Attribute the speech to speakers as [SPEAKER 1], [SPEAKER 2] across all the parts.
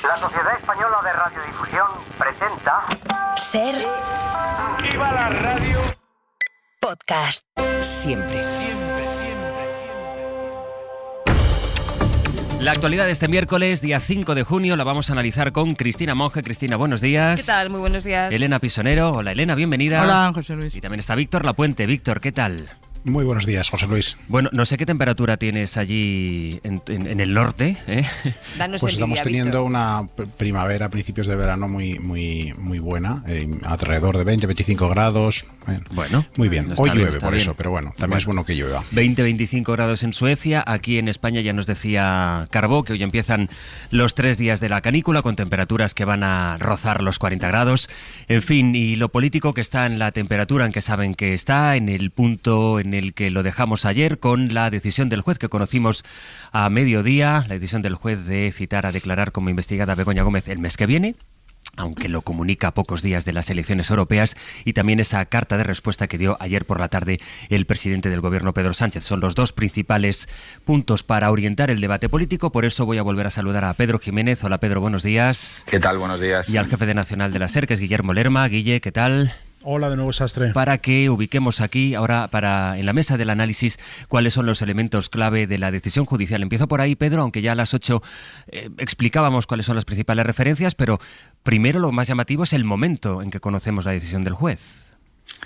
[SPEAKER 1] La Sociedad Española de Radiodifusión presenta...
[SPEAKER 2] Ser...
[SPEAKER 3] ¡Viva la radio!
[SPEAKER 2] Podcast. Siempre.
[SPEAKER 4] La actualidad de este miércoles, día 5 de junio, la vamos a analizar con Cristina Monge. Cristina, buenos días.
[SPEAKER 5] ¿Qué tal? Muy buenos días.
[SPEAKER 4] Elena Pisonero. Hola, Elena, bienvenida.
[SPEAKER 6] Hola, José Luis.
[SPEAKER 4] Y también está Víctor Lapuente. Víctor, ¿qué tal?
[SPEAKER 7] Muy buenos días, José Luis.
[SPEAKER 4] Bueno, no sé qué temperatura tienes allí en el norte, ¿eh?
[SPEAKER 5] Danos
[SPEAKER 7] Pues
[SPEAKER 5] envidia,
[SPEAKER 7] estamos teniendo
[SPEAKER 5] Víctor.
[SPEAKER 7] una primavera, principios de verano muy buena, alrededor de 20-25 grados.
[SPEAKER 4] Bueno,
[SPEAKER 7] muy bien.
[SPEAKER 4] no está
[SPEAKER 7] Hoy
[SPEAKER 4] bien,
[SPEAKER 7] llueve
[SPEAKER 4] está
[SPEAKER 7] por
[SPEAKER 4] bien.
[SPEAKER 7] eso, pero bueno, también es bueno que llueva.
[SPEAKER 4] 20-25 grados en Suecia. Aquí en España ya nos decía Carbó que hoy empiezan los 3 días de la canícula con temperaturas que van a rozar los 40 grados. En fin, y lo político que está en la temperatura en que saben que está, en el punto en el que lo dejamos ayer con la decisión del juez que conocimos a mediodía, la decisión del juez de citar a declarar como investigada a Begoña Gómez el mes que viene, aunque lo comunica a pocos días de las elecciones europeas, y también esa carta de respuesta que dio ayer por la tarde el presidente del gobierno, Pedro Sánchez. Son los dos principales puntos para orientar el debate político. Por eso voy a volver a saludar a Pedro Jiménez. Hola, Pedro, buenos días.
[SPEAKER 8] ¿Qué tal? Buenos días.
[SPEAKER 4] Y al jefe de Nacional de la SER, que es Guillermo Lerma. Guille, ¿qué tal?
[SPEAKER 6] Hola de nuevo, Sastre.
[SPEAKER 4] Para que ubiquemos aquí ahora en la mesa del análisis cuáles son los elementos clave de la decisión judicial. Empiezo por ahí, Pedro, aunque ya a las 8 explicábamos cuáles son las principales referencias, pero primero lo más llamativo es el momento en que conocemos la decisión del juez.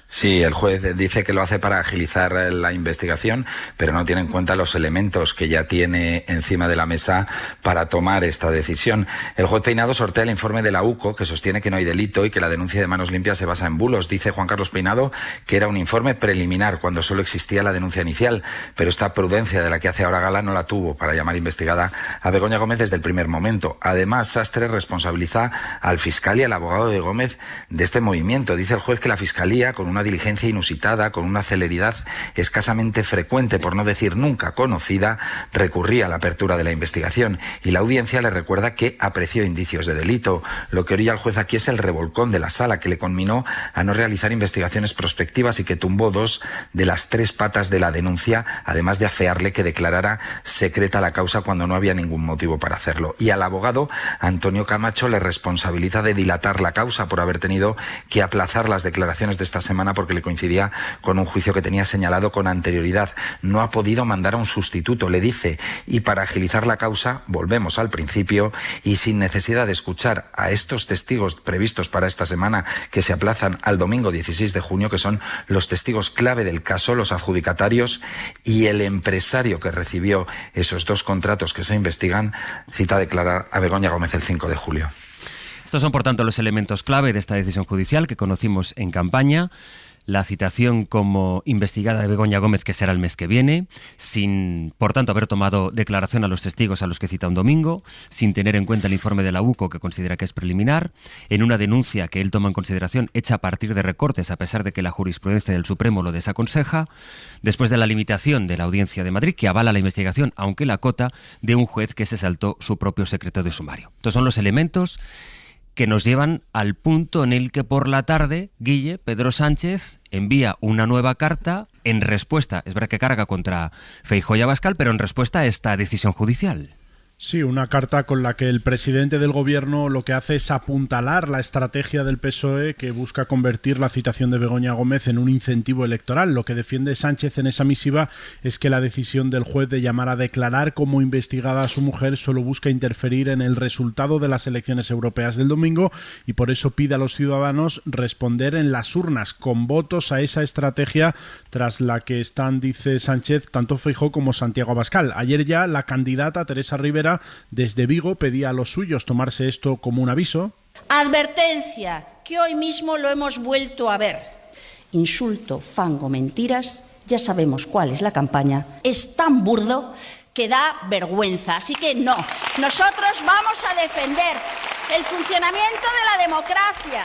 [SPEAKER 8] Sí, el juez dice que lo hace para agilizar la investigación, pero no tiene en cuenta los elementos que ya tiene encima de la mesa para tomar esta decisión. El juez Peinado sortea el informe de la UCO, que sostiene que no hay delito y que la denuncia de Manos Limpias se basa en bulos. Dice Juan Carlos Peinado que era un informe preliminar cuando solo existía la denuncia inicial, pero esta prudencia de la que hace ahora gala no la tuvo para llamar investigada a Begoña Gómez desde el primer momento. Además, Sastre responsabiliza al fiscal y al abogado de Gómez de este movimiento. Dice el juez que la fiscalía, con una diligencia inusitada, con una celeridad escasamente frecuente, por no decir nunca conocida, recurría a la apertura de la investigación, y la audiencia le recuerda que apreció indicios de delito. Lo que orilla al juez aquí es el revolcón de la sala, que le conminó a no realizar investigaciones prospectivas y que tumbó 2 de las 3 patas de la denuncia, además de afearle que declarara secreta la causa cuando no había ningún motivo para hacerlo. Y al abogado Antonio Camacho le responsabiliza de dilatar la causa por haber tenido que aplazar las declaraciones de esta semana porque le coincidía con un juicio que tenía señalado con anterioridad. No ha podido mandar a un sustituto, le dice, y para agilizar la causa, volvemos al principio, y sin necesidad de escuchar a estos testigos previstos para esta semana, que se aplazan al domingo 16 de junio, que son los testigos clave del caso, los adjudicatarios y el empresario que recibió esos 2 contratos que se investigan, cita a declarar a Begoña Gómez el 5 de julio.
[SPEAKER 4] Estos son, por tanto, los elementos clave de esta decisión judicial que conocimos en campaña. La citación como investigada de Begoña Gómez, que será el mes que viene, sin, por tanto, haber tomado declaración a los testigos a los que cita un domingo, sin tener en cuenta el informe de la UCO, que considera que es preliminar, en una denuncia que él toma en consideración hecha a partir de recortes, a pesar de que la jurisprudencia del Supremo lo desaconseja, después de la limitación de la Audiencia de Madrid, que avala la investigación, aunque la acota, de un juez que se saltó su propio secreto de sumario. Estos son los elementos que nos llevan al punto en el que por la tarde, Guille, Pedro Sánchez envía una nueva carta en respuesta, es verdad que carga contra Feijóo y Abascal, pero en respuesta a esta decisión judicial.
[SPEAKER 6] Sí, una carta con la que el presidente del gobierno lo que hace es apuntalar la estrategia del PSOE, que busca convertir la citación de Begoña Gómez en un incentivo electoral. Lo que defiende Sánchez en esa misiva es que la decisión del juez de llamar a declarar como investigada a su mujer solo busca interferir en el resultado de las elecciones europeas del domingo, y por eso pide a los ciudadanos responder en las urnas con votos a esa estrategia tras la que están, dice Sánchez, tanto Feijóo como Santiago Abascal. Ayer ya la candidata Teresa Rivera desde Vigo pedía a los suyos tomarse esto como un aviso.
[SPEAKER 9] Advertencia, que hoy mismo lo hemos vuelto a ver. Insulto, fango, mentiras, ya sabemos cuál es la campaña. Es tan burdo que da vergüenza. Así que no, nosotros vamos a defender el funcionamiento de la democracia,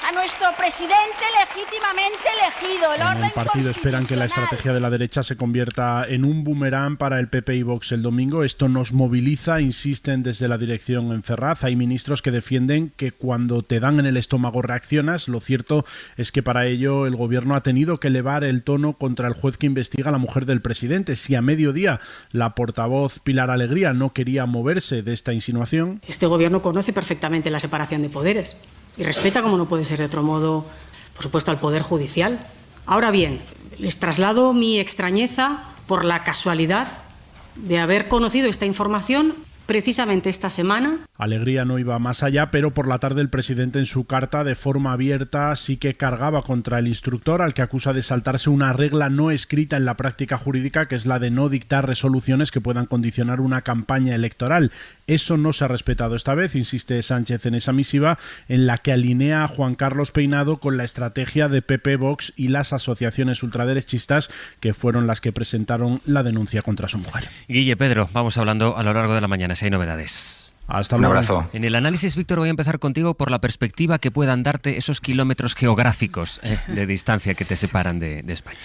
[SPEAKER 9] a nuestro presidente legítimamente elegido.
[SPEAKER 6] En el partido esperan que la estrategia de la derecha se convierta en un boomerang para el PP y Vox el domingo. Esto nos moviliza, insisten desde la dirección en Ferraz. Hay ministros que defienden que cuando te dan en el estómago reaccionas. Lo cierto es que para ello el gobierno ha tenido que elevar el tono contra el juez que investiga a la mujer del presidente. Si a mediodía la portavoz Pilar Alegría no quería moverse de esta insinuación.
[SPEAKER 5] Este gobierno conoce perfectamente la separación de poderes y respeta, como no puede ser de otro modo, por supuesto, al Poder Judicial. Ahora bien, les traslado mi extrañeza por la casualidad de haber conocido esta información precisamente esta semana.
[SPEAKER 6] Alegría no iba más allá, pero por la tarde el presidente en su carta de forma abierta sí que cargaba contra el instructor, al que acusa de saltarse una regla no escrita en la práctica jurídica, que es la de no dictar resoluciones que puedan condicionar una campaña electoral. Eso no se ha respetado esta vez, insiste Sánchez en esa misiva, en la que alinea a Juan Carlos Peinado con la estrategia de PP, Vox y las asociaciones ultraderechistas, que fueron las que presentaron la denuncia contra su mujer.
[SPEAKER 4] Guille, Pedro, vamos hablando a lo largo de la mañana si hay novedades.
[SPEAKER 6] Hasta luego.
[SPEAKER 8] Un abrazo.
[SPEAKER 4] En el análisis, Víctor, voy a empezar contigo por la perspectiva que puedan darte esos kilómetros geográficos de distancia que te separan de España.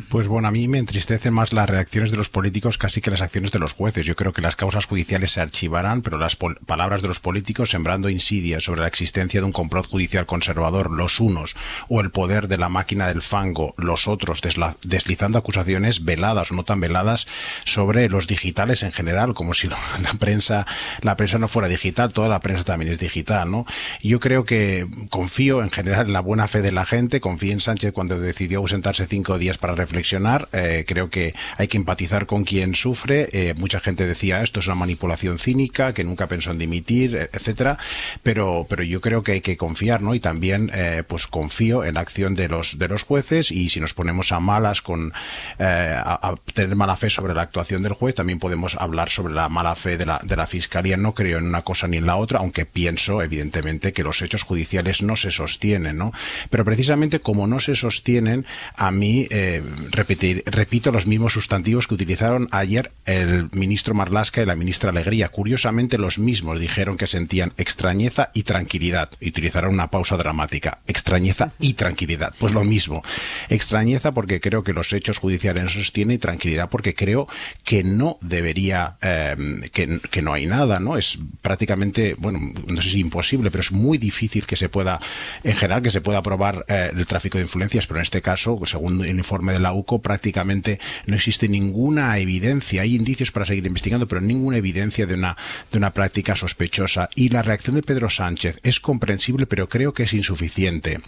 [SPEAKER 7] Pues bueno, a mí me entristecen más las reacciones de los políticos casi que las acciones de los jueces. Yo creo que las causas judiciales se archivarán, pero las palabras de los políticos sembrando insidias sobre la existencia de un complot judicial conservador, los unos, o el poder de la máquina del fango, los otros, deslizando acusaciones veladas o no tan veladas sobre los digitales en general, como si la prensa no fuera digital, toda la prensa también es digital, ¿no? Y yo creo que confío en general en la buena fe de la gente, confío en Sánchez cuando decidió ausentarse 5 días para reflexionar. Creo que hay que empatizar con quien sufre. Mucha gente decía esto es una manipulación cínica, que nunca pensó en dimitir, etcétera, pero yo creo que hay que confiar, ¿no? Y también pues confío en la acción de los jueces, y si nos ponemos a malas a tener mala fe sobre la actuación del juez, también podemos hablar sobre la mala fe de la Fiscalía. No creo en una cosa ni en la otra, aunque pienso evidentemente que los hechos judiciales no se sostienen, ¿no? Pero precisamente como no se sostienen, a mí repito los mismos sustantivos que utilizaron ayer el ministro Marlaska y la ministra Alegría. Curiosamente los mismos dijeron que sentían extrañeza y tranquilidad, y utilizaron una pausa dramática. Extrañeza y tranquilidad. Pues lo mismo. Extrañeza porque creo que los hechos judiciales no se sostienen, y tranquilidad porque creo que no debería, que no hay nada, ¿no? Es prácticamente, bueno, no sé si imposible, pero es muy difícil que se pueda, en general, que se pueda probar el tráfico de influencias, pero en este caso, según el informe de la UCO, prácticamente no existe ninguna evidencia. Hay indicios para seguir investigando, pero ninguna evidencia de una práctica sospechosa. Y la reacción de Pedro Sánchez es comprensible, pero creo que es insuficiente.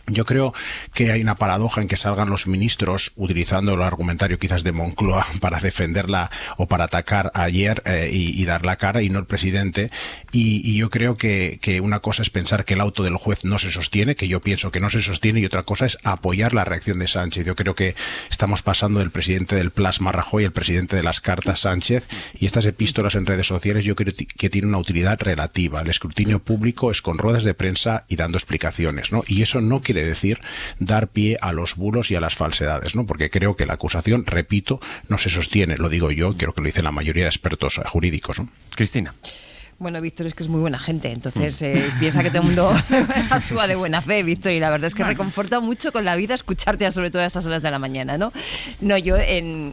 [SPEAKER 7] Yo creo que hay una paradoja en que salgan los ministros utilizando el argumentario quizás de Moncloa para defenderla o para atacar ayer y dar la cara, y no el presidente. Y yo creo que una cosa es pensar que el auto del juez no se sostiene, que yo pienso que no se sostiene, y otra cosa es apoyar la reacción de Sánchez. Yo creo que estamos pasando del presidente del plasma Rajoy al presidente de las cartas Sánchez, y estas epístolas en redes sociales yo creo que tienen una utilidad relativa. El escrutinio público es con ruedas de prensa y dando explicaciones, ¿no? Y eso no quiere decir dar pie a los bulos y a las falsedades, ¿no? Porque creo que la acusación, repito, no se sostiene. Lo digo yo, creo que lo dicen la mayoría de expertos jurídicos, ¿no?
[SPEAKER 4] Cristina.
[SPEAKER 10] Bueno, Víctor es que es muy buena gente, entonces piensa que todo el mundo actúa de buena fe, Víctor, y la verdad es que reconforta mucho con la vida escucharte, sobre todo a estas horas de la mañana, ¿no? No, yo en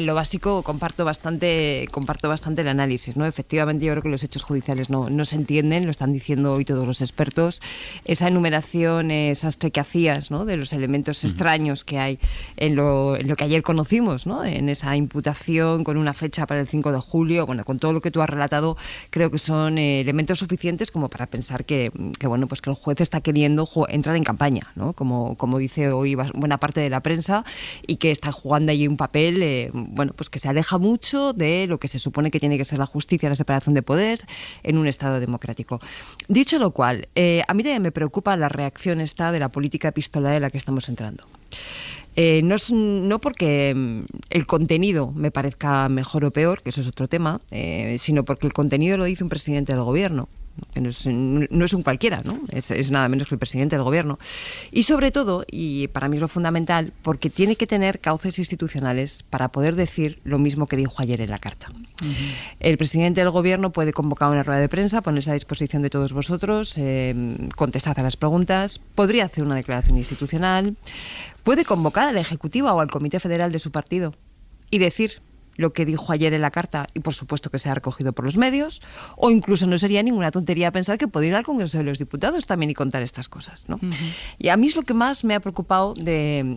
[SPEAKER 10] lo básico comparto bastante el análisis, ¿no? Efectivamente, yo creo que los hechos judiciales no se entienden, lo están diciendo hoy todos los expertos. Esa enumeración, esas que hacías, ¿no? De los elementos extraños que hay en lo que ayer conocimos, ¿no? En esa imputación con una fecha para el 5 de julio, bueno, con todo lo que tú has relatado, creo que son elementos suficientes como para pensar que bueno, pues que el juez está queriendo entrar en campaña, ¿no? Como dice hoy buena parte de la prensa, y que está jugando allí un papel bueno, pues que se aleja mucho de lo que se supone que tiene que ser la justicia, la separación de poderes en un Estado democrático. Dicho lo cual, a mí también me preocupa la reacción esta de la política epistolaria en la que estamos entrando. No porque el contenido me parezca mejor o peor, que eso es otro tema, sino porque el contenido lo dice un presidente del gobierno. que no es un cualquiera, ¿no? Es nada menos que el presidente del gobierno. Y sobre todo, y para mí es lo fundamental, porque tiene que tener cauces institucionales para poder decir lo mismo que dijo ayer en la carta. El presidente del gobierno puede convocar una rueda de prensa, ponerse a disposición de todos vosotros, contestar a las preguntas, podría hacer una declaración institucional, puede convocar al Ejecutivo o al Comité Federal de su partido y decir lo que dijo ayer en la carta, y por supuesto que sea recogido por los medios, o incluso no sería ninguna tontería pensar que podría ir al Congreso de los Diputados también y contar estas cosas, ¿no? Y a mí es lo que más me ha preocupado,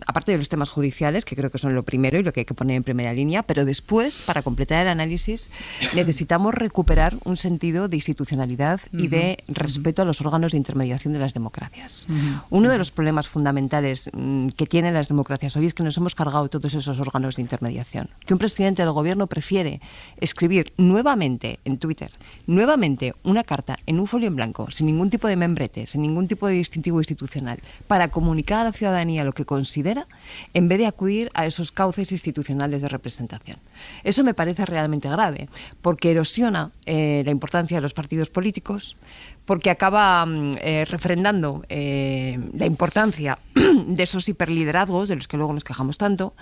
[SPEAKER 10] aparte de los temas judiciales, que creo que son lo primero y lo que hay que poner en primera línea, pero después, para completar el análisis, necesitamos recuperar un sentido de institucionalidad y de respeto a los órganos de intermediación de las democracias. Uno de los problemas fundamentales que tienen las democracias hoy es que nos hemos cargado todos esos órganos de intermediación. Que un presidente del gobierno prefiere escribir nuevamente en Twitter, nuevamente una carta en un folio en blanco, sin ningún tipo de membrete, sin ningún tipo de distintivo institucional, para comunicar a la ciudadanía lo que considera, en vez de acudir a esos cauces institucionales de representación. Eso me parece realmente grave, porque erosiona la importancia de los partidos políticos, porque acaba refrendando la importancia de esos hiperliderazgos de los que luego nos quejamos tanto,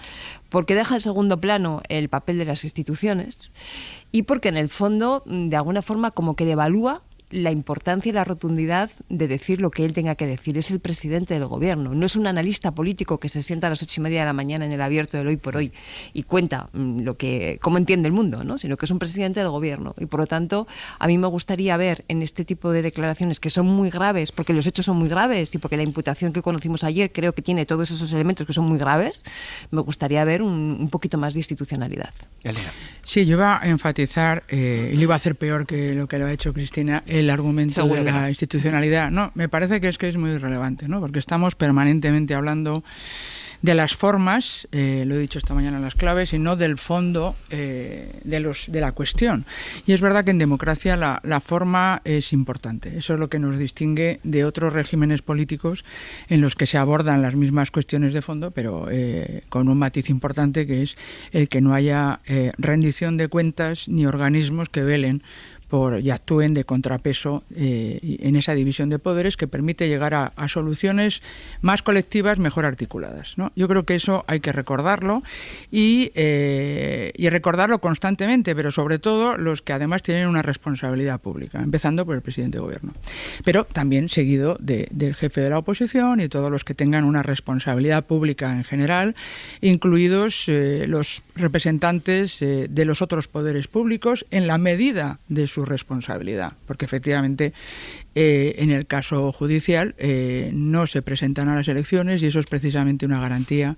[SPEAKER 10] porque deja en segundo plano el papel de las instituciones y porque en el fondo, de alguna forma, como que devalúa la importancia y la rotundidad de decir lo que él tenga que decir. Es el presidente del gobierno, no es un analista político que se sienta a las 8:30 de la mañana en el abierto del Hoy por Hoy y cuenta cómo entiende el mundo, ¿no? Sino que es un presidente del gobierno y por lo tanto a mí me gustaría ver en este tipo de declaraciones que son muy graves, porque los hechos son muy graves y porque la imputación que conocimos ayer creo que tiene todos esos elementos que son muy graves, me gustaría ver un poquito más de institucionalidad.
[SPEAKER 4] Elena.
[SPEAKER 11] Sí, yo iba a enfatizar, y lo iba a hacer peor que lo ha hecho Cristina, el argumento seguro de la institucionalidad. No, me parece que es muy relevante, ¿no? Porque estamos permanentemente hablando de las formas, lo he dicho esta mañana en las claves, y no del fondo de la cuestión. Y es verdad que en democracia la forma es importante. Eso es lo que nos distingue de otros regímenes políticos en los que se abordan las mismas cuestiones de fondo, pero con un matiz importante, que es el que no haya rendición de cuentas ni organismos que velen y actúen de contrapeso en esa división de poderes que permite llegar a soluciones más colectivas, mejor articuladas, ¿no? Yo creo que eso hay que recordarlo y recordarlo constantemente, pero sobre todo los que además tienen una responsabilidad pública, empezando por el presidente de gobierno, pero también seguido del jefe de la oposición y todos los que tengan una responsabilidad pública en general, incluidos los representantes de los otros poderes públicos en la medida de su responsabilidad, porque efectivamente en el caso judicial no se presentan a las elecciones y eso es precisamente una garantía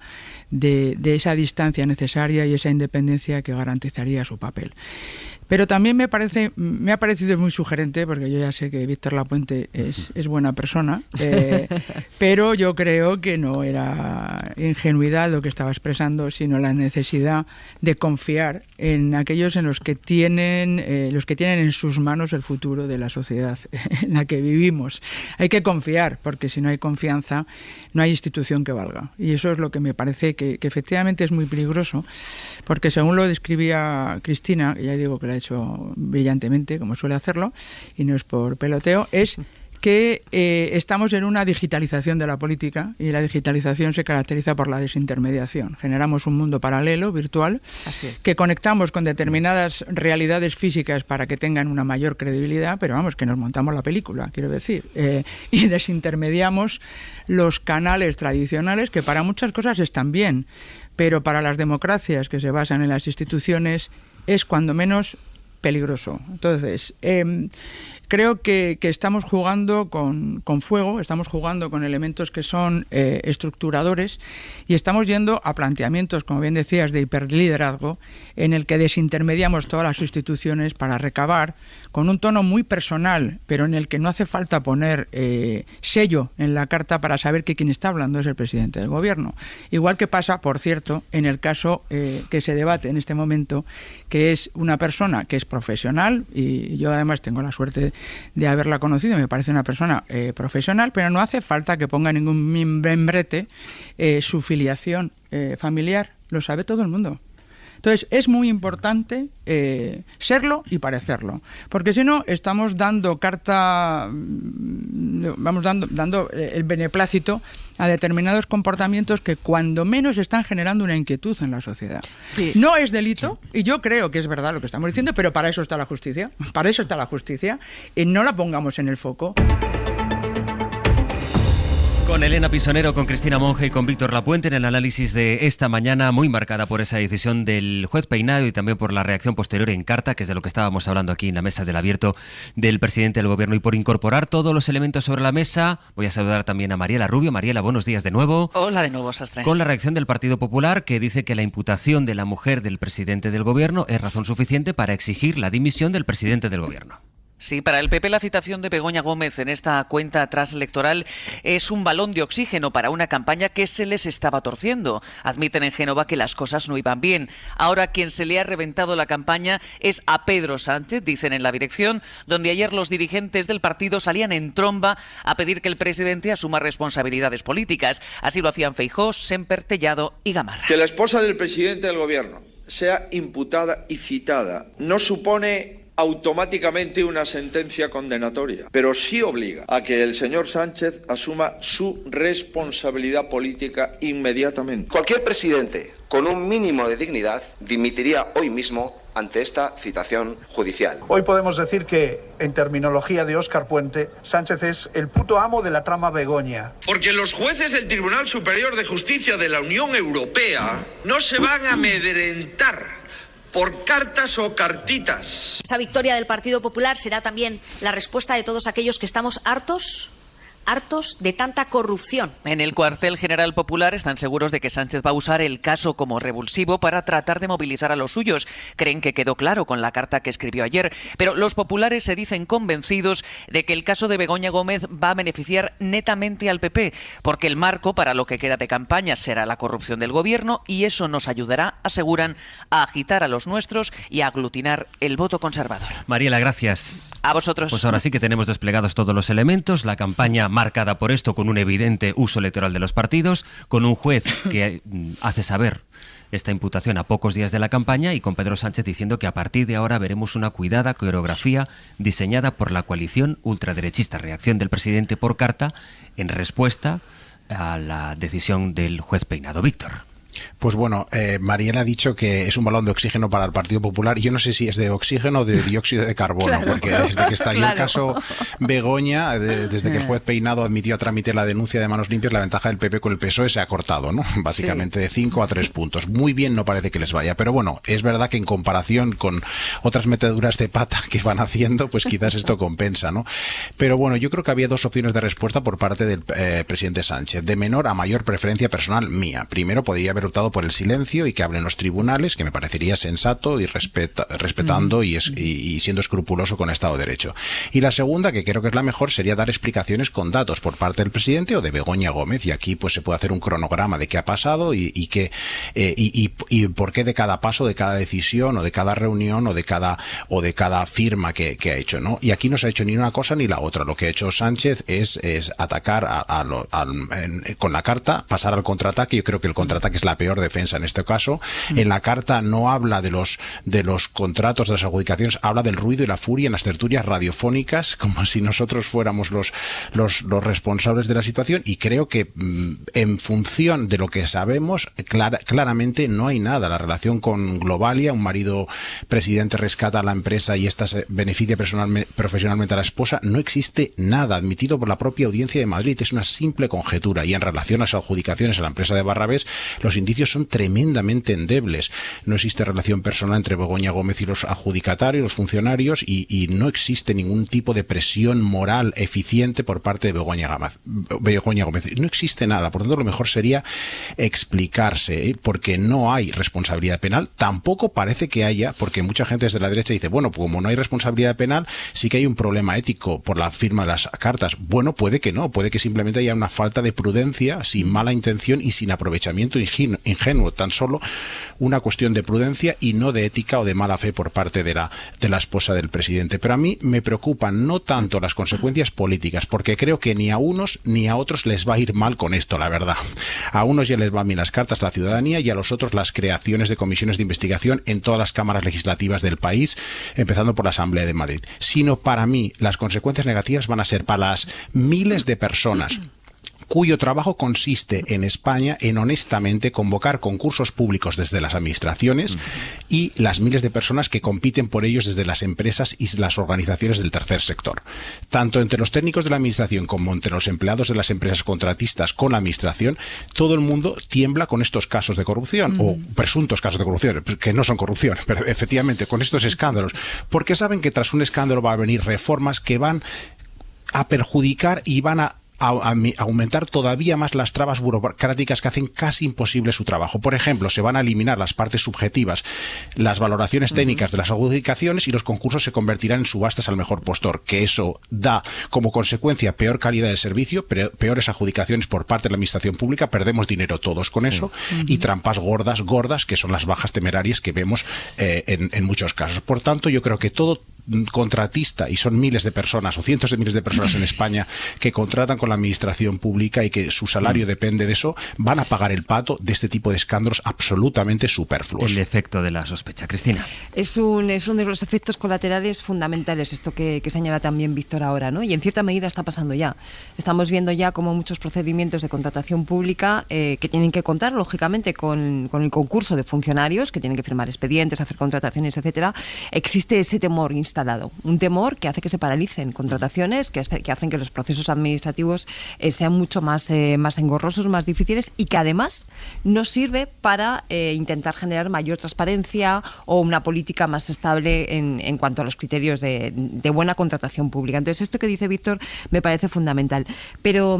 [SPEAKER 11] de esa distancia necesaria y esa independencia que garantizaría su papel. Pero también me ha parecido muy sugerente, porque yo ya sé que Víctor Lapuente es buena persona, pero yo creo que no era ingenuidad lo que estaba expresando, sino la necesidad de confiar en aquellos en los que tienen en sus manos el futuro de la sociedad en la que vivimos. Hay que confiar, porque si no hay confianza, no hay institución que valga. Y eso es lo que me parece que efectivamente es muy peligroso, porque según lo describía Cristina, que ya digo que la ha hecho brillantemente, como suele hacerlo, y no es por peloteo, es que estamos en una digitalización de la política y la digitalización se caracteriza por la desintermediación. Generamos un mundo paralelo, virtual, que conectamos con determinadas realidades físicas para que tengan una mayor credibilidad, pero vamos, que nos montamos la película, quiero decir, y desintermediamos los canales tradicionales que para muchas cosas están bien, pero para las democracias que se basan en las instituciones es cuando menos peligroso. Entonces, creo que estamos jugando con fuego, estamos jugando con elementos que son estructuradores y estamos yendo a planteamientos, como bien decías, de hiperliderazgo, en el que desintermediamos todas las instituciones para recabar con un tono muy personal, pero en el que no hace falta poner sello en la carta para saber que quien está hablando es el presidente del gobierno. Igual que pasa, por cierto, en el caso que se debate en este momento, que es una persona que es profesional, y yo además tengo la suerte de haberla conocido, me parece una persona profesional, pero no hace falta que ponga ningún membrete su filiación familiar, lo sabe todo el mundo. Entonces, es muy importante serlo y parecerlo, porque si no, estamos dando dando el beneplácito a determinados comportamientos que cuando menos están generando una inquietud en la sociedad. Sí. No es delito, y yo creo que es verdad lo que estamos diciendo, pero para eso está la justicia, y no la pongamos en el foco.
[SPEAKER 4] Con Elena Pisonero, con Cristina Monge y con Víctor Lapuente en el análisis de esta mañana, muy marcada por esa decisión del juez Peinado y también por la reacción posterior en carta, que es de lo que estábamos hablando aquí en la mesa del abierto del presidente del Gobierno. Y por incorporar todos los elementos sobre la mesa, voy a saludar también a Mariela Rubio. Mariela, buenos días de nuevo.
[SPEAKER 12] Hola de nuevo, Sastre.
[SPEAKER 4] Con la reacción del Partido Popular, que dice que la imputación de la mujer del presidente del Gobierno es razón suficiente para exigir la dimisión del presidente del Gobierno.
[SPEAKER 12] Sí, para el PP la citación de Begoña Gómez en esta cuenta transelectoral es un balón de oxígeno para una campaña que se les estaba torciendo. Admiten en Génova que las cosas no iban bien. Ahora quien se le ha reventado la campaña es a Pedro Sánchez, dicen en la dirección, donde ayer los dirigentes del partido salían en tromba a pedir que el presidente asuma responsabilidades políticas. Así lo hacían Feijóo, Semper, Tellado y Gamarra.
[SPEAKER 13] Que la esposa del presidente del Gobierno sea imputada y citada no supone automáticamente una sentencia condenatoria, pero sí obliga a que el señor Sánchez asuma su responsabilidad política inmediatamente.
[SPEAKER 14] Cualquier presidente con un mínimo de dignidad dimitiría hoy mismo ante esta citación judicial.
[SPEAKER 15] Hoy podemos decir que, en terminología de Óscar Puente, Sánchez es el puto amo de la trama Begoña.
[SPEAKER 3] Porque los jueces del Tribunal Superior de Justicia de la Unión Europea no se van a amedrentar por cartas o cartitas.
[SPEAKER 16] Esa victoria del Partido Popular será también la respuesta de todos aquellos que estamos hartos de tanta corrupción.
[SPEAKER 12] En el cuartel general popular están seguros de que Sánchez va a usar el caso como revulsivo para tratar de movilizar a los suyos. Creen que quedó claro con la carta que escribió ayer, pero los populares se dicen convencidos de que el caso de Begoña Gómez va a beneficiar netamente al PP, porque el marco para lo que queda de campaña será la corrupción del gobierno y eso nos ayudará, aseguran, a agitar a los nuestros y a aglutinar el voto conservador.
[SPEAKER 4] Mariela, gracias.
[SPEAKER 12] A vosotros.
[SPEAKER 4] Pues ahora sí que tenemos desplegados todos los elementos, la campaña marcada por esto con un evidente uso electoral de los partidos, con un juez que hace saber esta imputación a pocos días de la campaña y con Pedro Sánchez diciendo que a partir de ahora veremos una cuidada coreografía diseñada por la coalición ultraderechista. Reacción del presidente por carta en respuesta a la decisión del juez Peinado. Víctor.
[SPEAKER 7] Pues bueno, Mariela ha dicho que es un balón de oxígeno para el Partido Popular. Yo no sé si es de oxígeno o de dióxido de carbono, claro, porque desde que estalló el caso Begoña, desde que el juez Peinado admitió a trámite la denuncia de Manos Limpias, la ventaja del PP con el PSOE se ha cortado, ¿no? Básicamente de 5 a 3 puntos. Muy bien no parece que les vaya, pero bueno, es verdad que en comparación con otras meteduras de pata que van haciendo, pues quizás esto compensa, ¿no? Pero bueno, yo creo que había dos opciones de respuesta por parte del presidente Sánchez, de menor a mayor preferencia personal mía. Primero, podría haber optado por el silencio y que hablen los tribunales, que me parecería sensato y respetando y siendo escrupuloso con Estado de Derecho. Y la segunda, que creo que es la mejor, sería dar explicaciones con datos por parte del presidente o de Begoña Gómez, y aquí pues se puede hacer un cronograma de qué ha pasado y por qué de cada paso, de cada decisión o de cada reunión o de cada firma que ha hecho, ¿no? Y aquí no se ha hecho ni una cosa ni la otra. Lo que ha hecho Sánchez es atacar con la carta, pasar al contraataque. Yo creo que el contraataque es la peor defensa en este caso. En la carta no habla de los contratos, de las adjudicaciones, habla del ruido y la furia en las tertulias radiofónicas, como si nosotros fuéramos los responsables de la situación, y creo que en función de lo que sabemos, claramente no hay nada. La relación con Globalia, un marido presidente rescata a la empresa y esta se beneficia profesionalmente a la esposa, no existe nada admitido por la propia Audiencia de Madrid, es una simple conjetura. Y en relación a las adjudicaciones a la empresa de Barrabés, los indicios son tremendamente endebles. No existe relación personal entre Begoña Gómez y los adjudicatarios, los funcionarios, y no existe ningún tipo de presión moral eficiente por parte de Begoña Gómez. No existe nada. Por tanto, lo mejor sería explicarse, porque no hay responsabilidad penal. Tampoco parece que haya, porque mucha gente desde la derecha dice, bueno, pues como no hay responsabilidad penal, sí que hay un problema ético por la firma de las cartas. Bueno, puede que no, puede que simplemente haya una falta de prudencia, sin mala intención y sin aprovechamiento ingenuo ingenuo, tan solo una cuestión de prudencia y no de ética o de mala fe por parte de la esposa del presidente. Pero a mí me preocupan no tanto las consecuencias políticas, porque creo que ni a unos ni a otros les va a ir mal con esto, la verdad. A unos ya les van bien las cartas a la ciudadanía y a los otros las creaciones de comisiones de investigación en todas las cámaras legislativas del país, empezando por la Asamblea de Madrid. Sino para mí las consecuencias negativas van a ser para las miles de personas cuyo trabajo consiste en España en honestamente convocar concursos públicos desde las administraciones y las miles de personas que compiten por ellos desde las empresas y las organizaciones del tercer sector. Tanto entre los técnicos de la administración como entre los empleados de las empresas contratistas con la administración, todo el mundo tiembla con estos casos de corrupción o presuntos casos de corrupción, que no son corrupción, pero efectivamente con estos escándalos, porque saben que tras un escándalo va a venir reformas que van a perjudicar y van a aumentar todavía más las trabas burocráticas que hacen casi imposible su trabajo. Por ejemplo, se van a eliminar las partes subjetivas, las valoraciones técnicas de las adjudicaciones y los concursos se convertirán en subastas al mejor postor, que eso da como consecuencia peor calidad del servicio, peores adjudicaciones por parte de la administración pública, perdemos dinero todos con eso, y trampas gordas, que son las bajas temerarias que vemos en muchos casos. Por tanto, yo creo que todo contratista, y son miles de personas o cientos de miles de personas en España que contratan con la administración pública y que su salario depende de eso, van a pagar el pato de este tipo de escándalos absolutamente superfluos.
[SPEAKER 4] El efecto de la sospecha. Cristina.
[SPEAKER 10] Es uno de los efectos colaterales fundamentales, esto que señala también Víctor ahora, ¿no? Y en cierta medida está pasando ya. Estamos viendo ya como muchos procedimientos de contratación pública que tienen que contar, lógicamente, con el concurso de funcionarios, que tienen que firmar expedientes, hacer contrataciones, etcétera. Existe ese temor instalado, un temor que hace que se paralicen contrataciones, que hacen que los procesos administrativos sean mucho más engorrosos, más difíciles, y que además no sirve para intentar generar mayor transparencia o una política más estable en cuanto a los criterios de buena contratación pública. Entonces, esto que dice Víctor me parece fundamental. Pero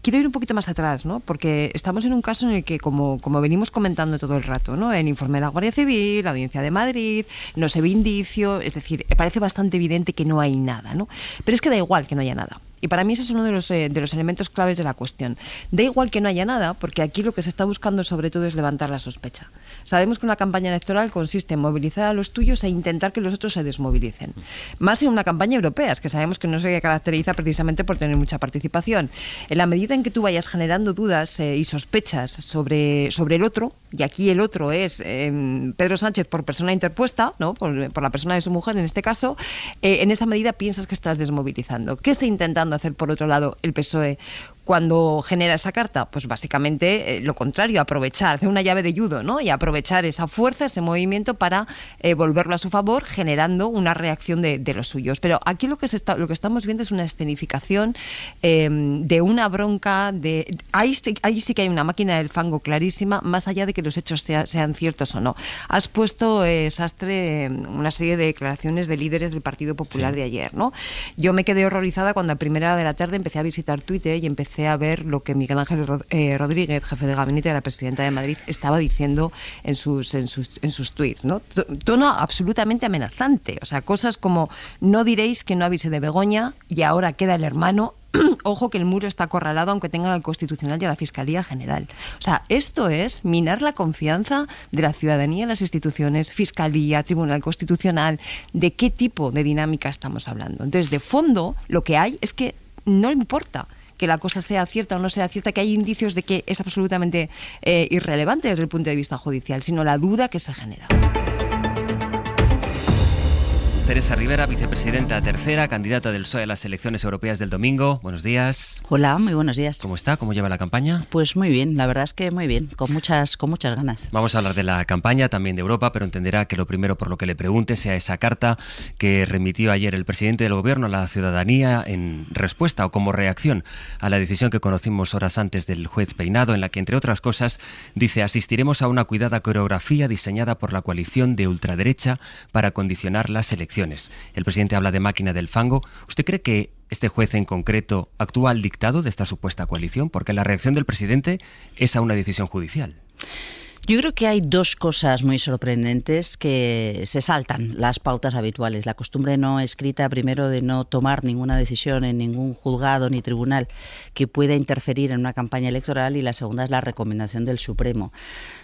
[SPEAKER 10] quiero ir un poquito más atrás, ¿no? Porque estamos en un caso en el que, como venimos comentando todo el rato, ¿no? El informe de la Guardia Civil, la Audiencia de Madrid, no se ve indicio, es decir, parece bastante evidente que no hay nada, ¿no? Pero es que da igual que no haya nada. Y para mí eso es uno de los elementos claves de la cuestión. Da igual que no haya nada, porque aquí lo que se está buscando sobre todo es levantar la sospecha. Sabemos que una campaña electoral consiste en movilizar a los tuyos e intentar que los otros se desmovilicen. Más en una campaña europea, es que sabemos que no se caracteriza precisamente por tener mucha participación. En la medida en que tú vayas generando dudas y sospechas sobre el otro, y aquí el otro es Pedro Sánchez por persona interpuesta, ¿no? por la persona de su mujer en este caso, en esa medida piensas que estás desmovilizando. ¿Qué está intentando hacer por otro lado el PSOE cuando genera esa carta? Pues básicamente lo contrario, aprovechar, hacer una llave de judo, ¿no? Y aprovechar esa fuerza, ese movimiento para volverlo a su favor, generando una reacción de los suyos. Pero aquí lo que estamos viendo es una escenificación de una bronca, ahí sí que hay una máquina del fango clarísima, más allá de que los hechos sean ciertos o no. Has puesto, Sastre, una serie de declaraciones de líderes del Partido Popular de ayer, ¿no? Yo me quedé horrorizada cuando a primera hora de la tarde empecé a visitar Twitter y empecé a ver lo que Miguel Ángel Rodríguez, jefe de gabinete de la presidenta de Madrid, estaba diciendo en sus tweets, ¿no? Tono absolutamente amenazante, o sea, cosas como: no diréis que no avise de Begoña y ahora queda el hermano. Ojo que el muro está acorralado aunque tengan al Constitucional y a la Fiscalía General. O sea, esto es minar la confianza de la ciudadanía en las instituciones, Fiscalía, Tribunal Constitucional. ¿De qué tipo de dinámica estamos hablando? Entonces, de fondo, lo que hay es que no le importa que la cosa sea cierta o no sea cierta, que hay indicios de que es absolutamente irrelevante desde el punto de vista judicial, sino la duda que se genera.
[SPEAKER 4] Teresa Rivera, vicepresidenta tercera, candidata del PSOE a las elecciones europeas del domingo. Buenos días.
[SPEAKER 17] Hola, muy buenos días.
[SPEAKER 4] ¿Cómo está? ¿Cómo lleva la campaña?
[SPEAKER 17] Pues muy bien, la verdad es que muy bien, con muchas ganas.
[SPEAKER 4] Vamos a hablar de la campaña, también de Europa, pero entenderá que lo primero por lo que le pregunte sea esa carta que remitió ayer el presidente del Gobierno a la ciudadanía en respuesta o como reacción a la decisión que conocimos horas antes del juez Peinado, en la que, entre otras cosas, dice: asistiremos a una cuidada coreografía diseñada por la coalición de ultraderecha para condicionar las elecciones. El presidente habla de máquina del fango. ¿Usted cree que este juez en concreto actúa al dictado de esta supuesta coalición? Porque la reacción del presidente es a una decisión judicial.
[SPEAKER 17] Yo creo que hay dos cosas muy sorprendentes que se saltan las pautas habituales. La costumbre no escrita, primero, de no tomar ninguna decisión en ningún juzgado ni tribunal que pueda interferir en una campaña electoral, y la segunda es la recomendación del Supremo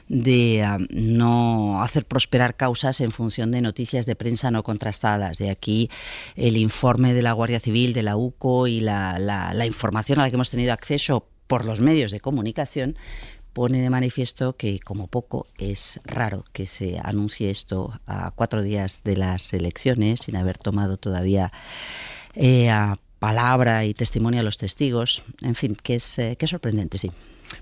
[SPEAKER 17] de no hacer prosperar causas en función de noticias de prensa no contrastadas. De aquí el informe de la Guardia Civil, de la UCO, y la información a la que hemos tenido acceso por los medios de comunicación pone de manifiesto que, como poco, es raro que se anuncie esto a 4 días de las elecciones, sin haber tomado todavía palabra y testimonio a los testigos. En fin, que es sorprendente, sí.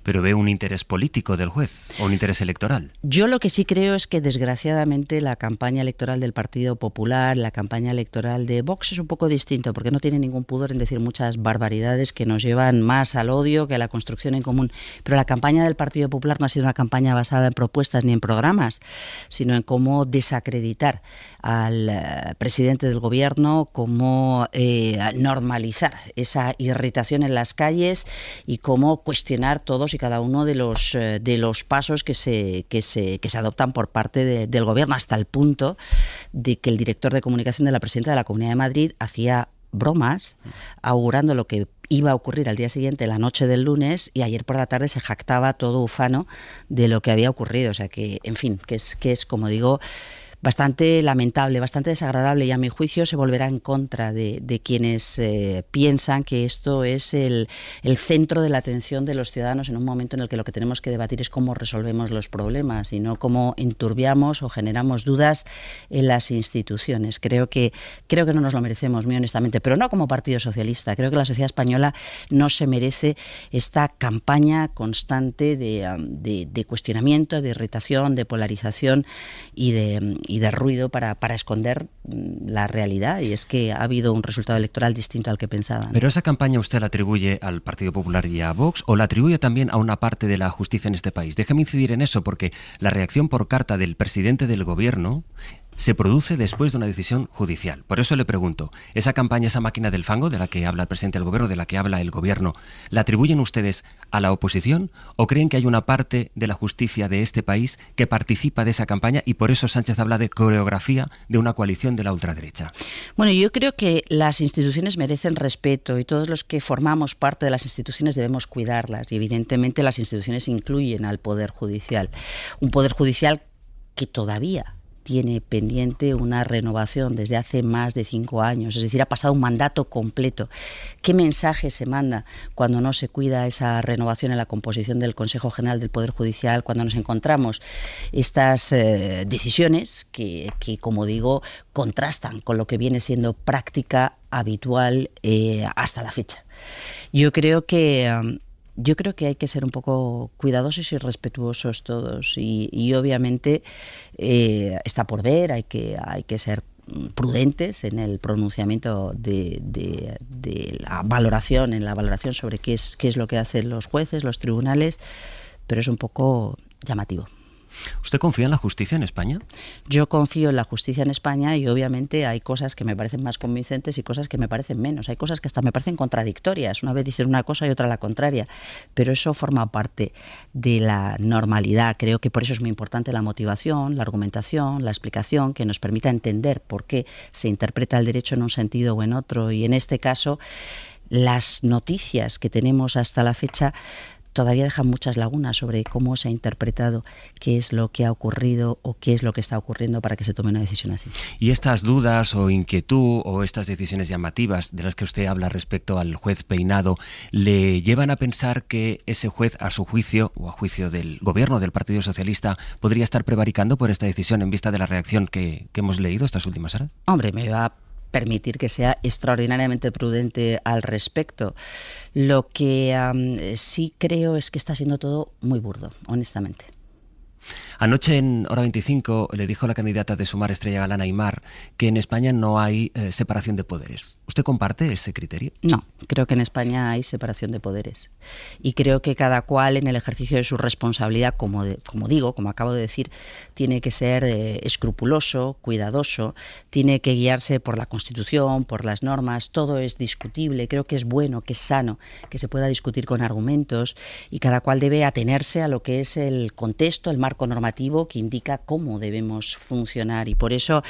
[SPEAKER 4] Pero ve un interés político del juez o un interés electoral.
[SPEAKER 17] Yo lo que sí creo es que, desgraciadamente, la campaña electoral del Partido Popular, la campaña electoral de Vox es un poco distinto, porque no tiene ningún pudor en decir muchas barbaridades que nos llevan más al odio que a la construcción en común. Pero la campaña del Partido Popular no ha sido una campaña basada en propuestas ni en programas, sino en cómo desacreditar al presidente del gobierno, cómo normalizar esa irritación en las calles y cómo cuestionar todos y cada uno de los pasos que se adoptan por parte del gobierno, hasta el punto de que el director de comunicación de la presidenta de la Comunidad de Madrid hacía bromas augurando lo que iba a ocurrir al día siguiente, la noche del lunes, y ayer por la tarde se jactaba todo ufano de lo que había ocurrido. O sea que, en fin, que es como digo, bastante lamentable, bastante desagradable, y a mi juicio se volverá en contra de quienes piensan que esto es el centro de la atención de los ciudadanos en un momento en el que lo que tenemos que debatir es cómo resolvemos los problemas y no cómo enturbiamos o generamos dudas en las instituciones. Creo que no nos lo merecemos, muy honestamente, pero no como Partido Socialista. Creo que la sociedad española no se merece esta campaña constante de cuestionamiento, de irritación, de polarización y de ruido para esconder la realidad, y es que ha habido un resultado electoral distinto al que pensaban.
[SPEAKER 4] ¿Pero esa campaña usted la atribuye al Partido Popular y a Vox, o la atribuye también a una parte de la justicia en este país? Déjeme incidir en eso, porque la reacción por carta del presidente del gobierno se produce después de una decisión judicial. Por eso le pregunto, ¿esa campaña, esa máquina del fango de la que habla el presidente del gobierno, de la que habla el gobierno, la atribuyen ustedes a la oposición, o creen que hay una parte de la justicia de este país que participa de esa campaña y por eso Sánchez habla de coreografía de una coalición de la ultraderecha?
[SPEAKER 17] Bueno, yo creo que las instituciones merecen respeto y todos los que formamos parte de las instituciones debemos cuidarlas, y evidentemente las instituciones incluyen al Poder Judicial. Un Poder Judicial que todavía tiene pendiente una renovación desde hace más de 5 años, es decir, ha pasado un mandato completo. ¿Qué mensaje se manda cuando no se cuida esa renovación en la composición del Consejo General del Poder Judicial, cuando nos encontramos estas decisiones que, como digo, contrastan con lo que viene siendo práctica habitual hasta la fecha? Yo creo que hay que ser un poco cuidadosos y respetuosos todos, y obviamente está por ver, hay que ser prudentes en el pronunciamiento de la valoración sobre qué es lo que hacen los jueces, los tribunales, pero es un poco llamativo.
[SPEAKER 4] ¿Usted confía en la justicia en España?
[SPEAKER 17] Yo confío en la justicia en España, y obviamente hay cosas que me parecen más convincentes y cosas que me parecen menos. Hay cosas que hasta me parecen contradictorias. Una vez dicen una cosa y otra la contraria. Pero eso forma parte de la normalidad. Creo que por eso es muy importante la motivación, la argumentación, la explicación, que nos permita entender por qué se interpreta el derecho en un sentido o en otro. Y en este caso, las noticias que tenemos hasta la fecha todavía dejan muchas lagunas sobre cómo se ha interpretado qué es lo que ha ocurrido o qué es lo que está ocurriendo para que se tome una decisión así.
[SPEAKER 4] ¿Y estas dudas o inquietud o estas decisiones llamativas de las que usted habla respecto al juez Peinado le llevan a pensar que ese juez, a su juicio o a juicio del gobierno del Partido Socialista, podría estar prevaricando por esta decisión en vista de la reacción que hemos leído estas últimas horas?
[SPEAKER 17] Hombre, me va a permitir que sea extraordinariamente prudente al respecto. Lo que sí creo es que está siendo todo muy burdo, honestamente.
[SPEAKER 4] Anoche en Hora 25 le dijo la candidata de Sumar, Estrella Galán Aimar, que en España no hay separación de poderes. ¿Usted comparte ese criterio?
[SPEAKER 17] No, creo que en España hay separación de poderes. Y creo que cada cual en el ejercicio de su responsabilidad, como acabo de decir, tiene que ser escrupuloso, cuidadoso, tiene que guiarse por la Constitución, por las normas. Todo es discutible. Creo que es bueno, que es sano, que se pueda discutir con argumentos, y cada cual debe atenerse a lo que es el contexto, el marco normativo que indica cómo debemos funcionar. Y por eso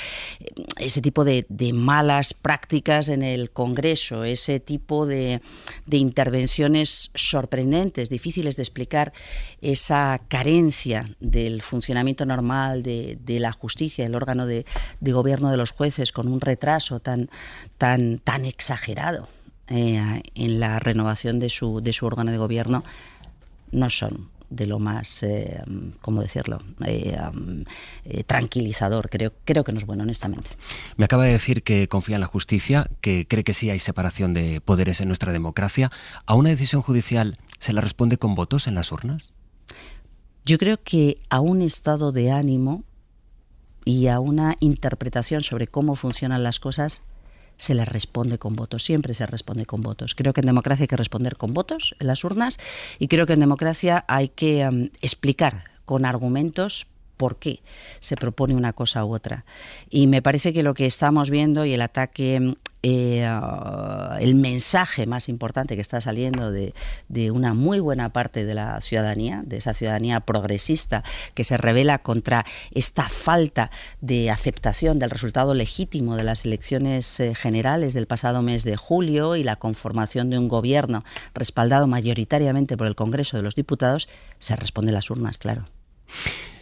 [SPEAKER 17] ese tipo de malas prácticas en el Congreso, ese tipo de intervenciones sorprendentes, difíciles de explicar, esa carencia del funcionamiento normal de la justicia, el órgano de gobierno de los jueces, con un retraso tan exagerado en la renovación de su órgano de gobierno, no son de lo más, ¿cómo decirlo?, tranquilizador. Creo que no es bueno, honestamente.
[SPEAKER 4] Me acaba de decir que confía en la justicia, que cree que sí hay separación de poderes en nuestra democracia. ¿A una decisión judicial se la responde con votos en las urnas?
[SPEAKER 17] Yo creo que a un estado de ánimo y a una interpretación sobre cómo funcionan las cosas se le responde con votos, siempre se responde con votos. Creo que en democracia hay que responder con votos en las urnas, y creo que en democracia hay que explicar con argumentos por qué se propone una cosa u otra. Y me parece que lo que estamos viendo y el ataque, el mensaje más importante que está saliendo de una muy buena parte de la ciudadanía, de esa ciudadanía progresista que se rebela contra esta falta de aceptación del resultado legítimo de las elecciones generales del pasado mes de julio y la conformación de un gobierno respaldado mayoritariamente por el Congreso de los Diputados, se responde en las urnas, claro.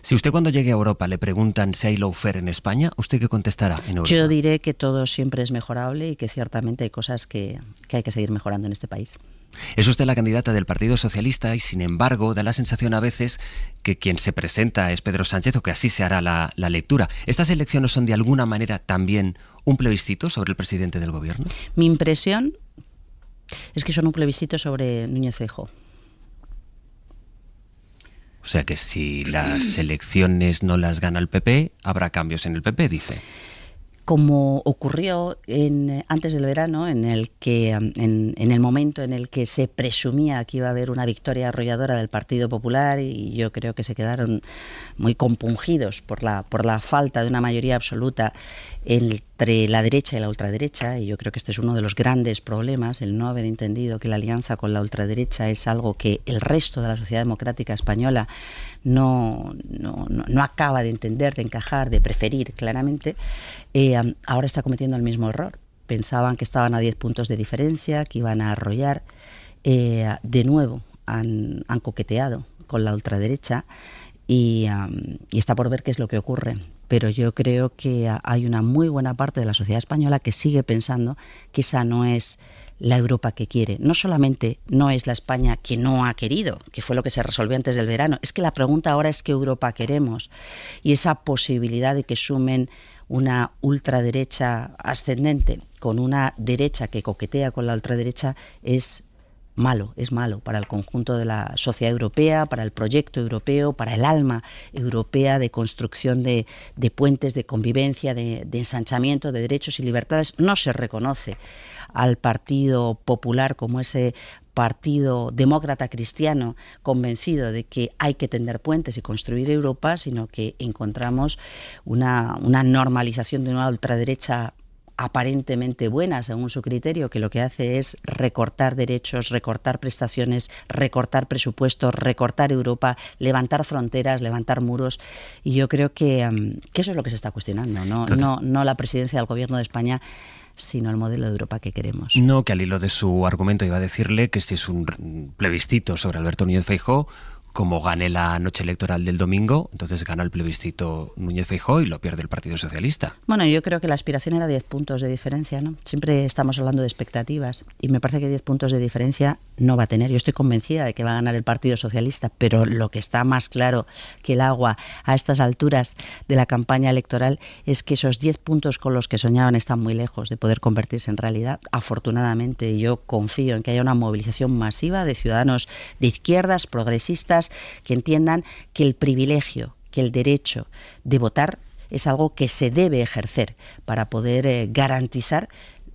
[SPEAKER 4] Si usted cuando llegue a Europa le preguntan si hay lawfare en España, ¿usted qué contestará en Europa?
[SPEAKER 17] Yo diré que todo siempre es mejorable y que ciertamente hay cosas que hay que seguir mejorando en este país.
[SPEAKER 4] Es usted la candidata del Partido Socialista y, sin embargo, da la sensación a veces que quien se presenta es Pedro Sánchez, o que así se hará la lectura. ¿Estas elecciones son de alguna manera también un plebiscito sobre el presidente del gobierno?
[SPEAKER 17] Mi impresión es que son un plebiscito sobre Núñez Feijóo.
[SPEAKER 4] O sea que si las elecciones no las gana el PP, habrá cambios en el PP, dice.
[SPEAKER 17] Como ocurrió antes del verano, en el momento en el que se presumía que iba a haber una victoria arrolladora del Partido Popular, y yo creo que se quedaron muy compungidos por la falta de una mayoría absoluta entre la derecha y la ultraderecha, y yo creo que este es uno de los grandes problemas, el no haber entendido que la alianza con la ultraderecha es algo que el resto de la sociedad democrática española no acaba de entender, de encajar, de preferir claramente. Ahora está cometiendo el mismo error. Pensaban que estaban a 10 puntos de diferencia, que iban a arrollar. De nuevo han coqueteado con la ultraderecha y está por ver qué es lo que ocurre. Pero yo creo que hay una muy buena parte de la sociedad española que sigue pensando que esa no es la Europa que quiere. No solamente no es la España que no ha querido, que fue lo que se resolvió antes del verano, es que la pregunta ahora es qué Europa queremos. Y esa posibilidad de que sumen una ultraderecha ascendente con una derecha que coquetea con la ultraderecha es malo para el conjunto de la sociedad europea, para el proyecto europeo, para el alma europea de construcción de puentes, de convivencia, de ensanchamiento de derechos y libertades. No se reconoce al Partido Popular como ese partido demócrata cristiano convencido de que hay que tender puentes y construir Europa, sino que encontramos una normalización de una ultraderecha aparentemente buena según su criterio, que lo que hace es recortar derechos, recortar prestaciones, recortar presupuestos, recortar Europa, levantar fronteras, levantar muros. Y yo creo que eso es lo que se está cuestionando, no la presidencia del Gobierno de España, sino el modelo de Europa que queremos.
[SPEAKER 4] No, que al hilo de su argumento iba a decirle que si es un plebiscito sobre Alberto Núñez Feijóo, como gane la noche electoral del domingo, entonces gana el plebiscito Núñez Feijóo y lo pierde el Partido Socialista.
[SPEAKER 17] Bueno, yo creo que la aspiración era 10 puntos de diferencia, ¿no? Siempre estamos hablando de expectativas y me parece que 10 puntos de diferencia no va a tener. Yo estoy convencida de que va a ganar el Partido Socialista, pero lo que está más claro que el agua a estas alturas de la campaña electoral es que esos 10 puntos con los que soñaban están muy lejos de poder convertirse en realidad. Afortunadamente, yo confío en que haya una movilización masiva de ciudadanos de izquierdas, progresistas, que entiendan que el privilegio que el derecho de votar es algo que se debe ejercer para poder garantizar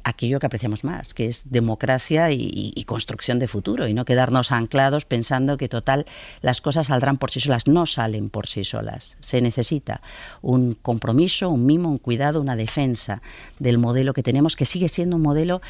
[SPEAKER 17] aquello que apreciamos más, que es democracia y construcción de futuro, y no quedarnos anclados pensando que total las cosas saldrán por sí solas. No salen por sí solas. Se necesita un compromiso, un mimo, un cuidado, una defensa del modelo que tenemos, que sigue siendo un modelo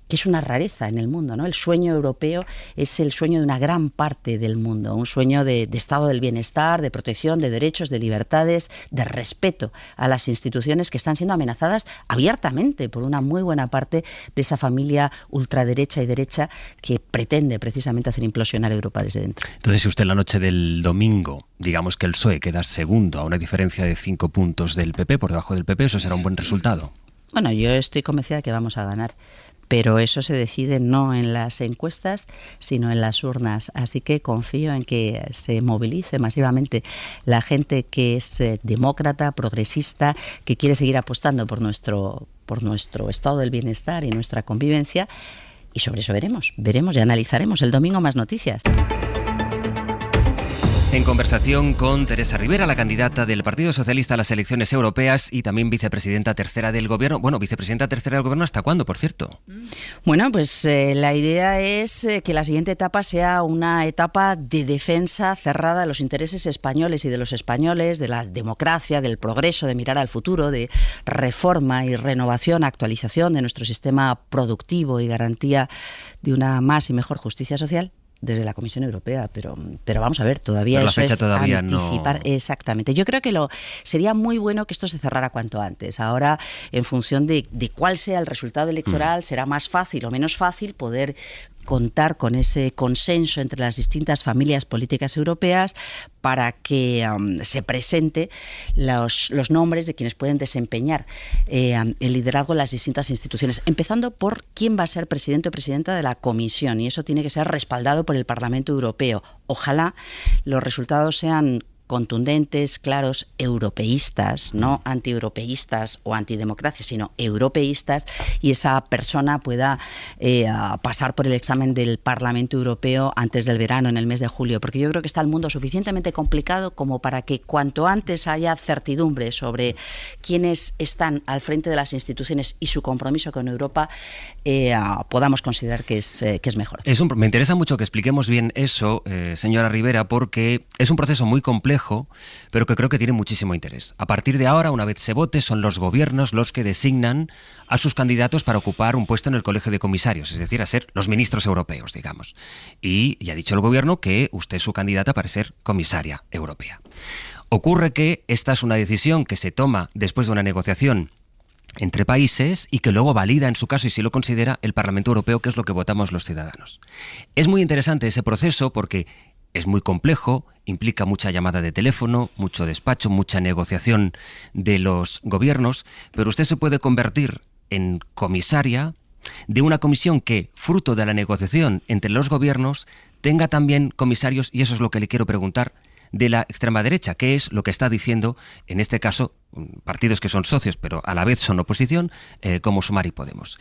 [SPEAKER 17] que es una rareza en el mundo, ¿no? El sueño europeo es el sueño de una gran parte del mundo, un sueño de estado del bienestar, de protección, de derechos, de libertades, de respeto a las instituciones que están siendo amenazadas abiertamente por una muy buena parte de esa familia ultraderecha y derecha que pretende precisamente hacer implosionar Europa desde dentro.
[SPEAKER 4] Entonces, si usted la noche del domingo, digamos que el PSOE queda segundo a una diferencia de 5 puntos del PP, por debajo del PP, ¿eso será un buen resultado?
[SPEAKER 17] Bueno, yo estoy convencida de que vamos a ganar. Pero eso se decide no en las encuestas, sino en las urnas. Así que confío en que se movilice masivamente la gente que es demócrata, progresista, que quiere seguir apostando por nuestro estado del bienestar y nuestra convivencia. Y sobre eso veremos y analizaremos el domingo más noticias.
[SPEAKER 4] En conversación con Teresa Rivera, la candidata del Partido Socialista a las elecciones europeas y también vicepresidenta tercera del Gobierno. Bueno, vicepresidenta tercera del Gobierno, ¿hasta cuándo, por cierto?
[SPEAKER 17] Bueno, pues la idea es que la siguiente etapa sea una etapa de defensa cerrada de los intereses españoles y de los españoles, de la democracia, del progreso, de mirar al futuro, de reforma y renovación, actualización de nuestro sistema productivo y garantía de una más y mejor justicia social. Desde la Comisión Europea, pero vamos a ver, todavía eso es
[SPEAKER 4] todavía
[SPEAKER 17] anticipar. No... Exactamente. Yo creo que sería muy bueno que esto se cerrara cuanto antes. Ahora, en función de cuál sea el resultado electoral, será más fácil o menos fácil poder contar con ese consenso entre las distintas familias políticas europeas para que se presente los nombres de quienes pueden desempeñar el liderazgo en las distintas instituciones, empezando por quién va a ser presidente o presidenta de la Comisión, y eso tiene que ser respaldado por el Parlamento Europeo. Ojalá los resultados sean contundentes, claros, europeístas, no antieuropeístas o antidemocracia, sino europeístas, y esa persona pueda pasar por el examen del Parlamento Europeo antes del verano, en el mes de julio, porque yo creo que está el mundo suficientemente complicado como para que cuanto antes haya certidumbre sobre quiénes están al frente de las instituciones y su compromiso con Europa, podamos considerar que es mejor.
[SPEAKER 4] Me interesa mucho que expliquemos bien eso, señora Rivera, porque es un proceso muy complejo, pero que creo que tiene muchísimo interés. A partir de ahora, una vez se vote, son los gobiernos los que designan a sus candidatos para ocupar un puesto en el Colegio de Comisarios, es decir, a ser los ministros europeos, digamos. Y ya ha dicho el gobierno que usted es su candidata para ser comisaria europea. Ocurre que esta es una decisión que se toma después de una negociación entre países y que luego valida en su caso, y si lo considera, el Parlamento Europeo, que es lo que votamos los ciudadanos. Es muy interesante ese proceso porque es muy complejo, implica mucha llamada de teléfono, mucho despacho, mucha negociación de los gobiernos, pero usted se puede convertir en comisaria de una comisión que, fruto de la negociación entre los gobiernos, tenga también comisarios, y eso es lo que le quiero preguntar, de la extrema derecha, que es lo que está diciendo, en este caso, partidos que son socios, pero a la vez son oposición, como Sumar y Podemos.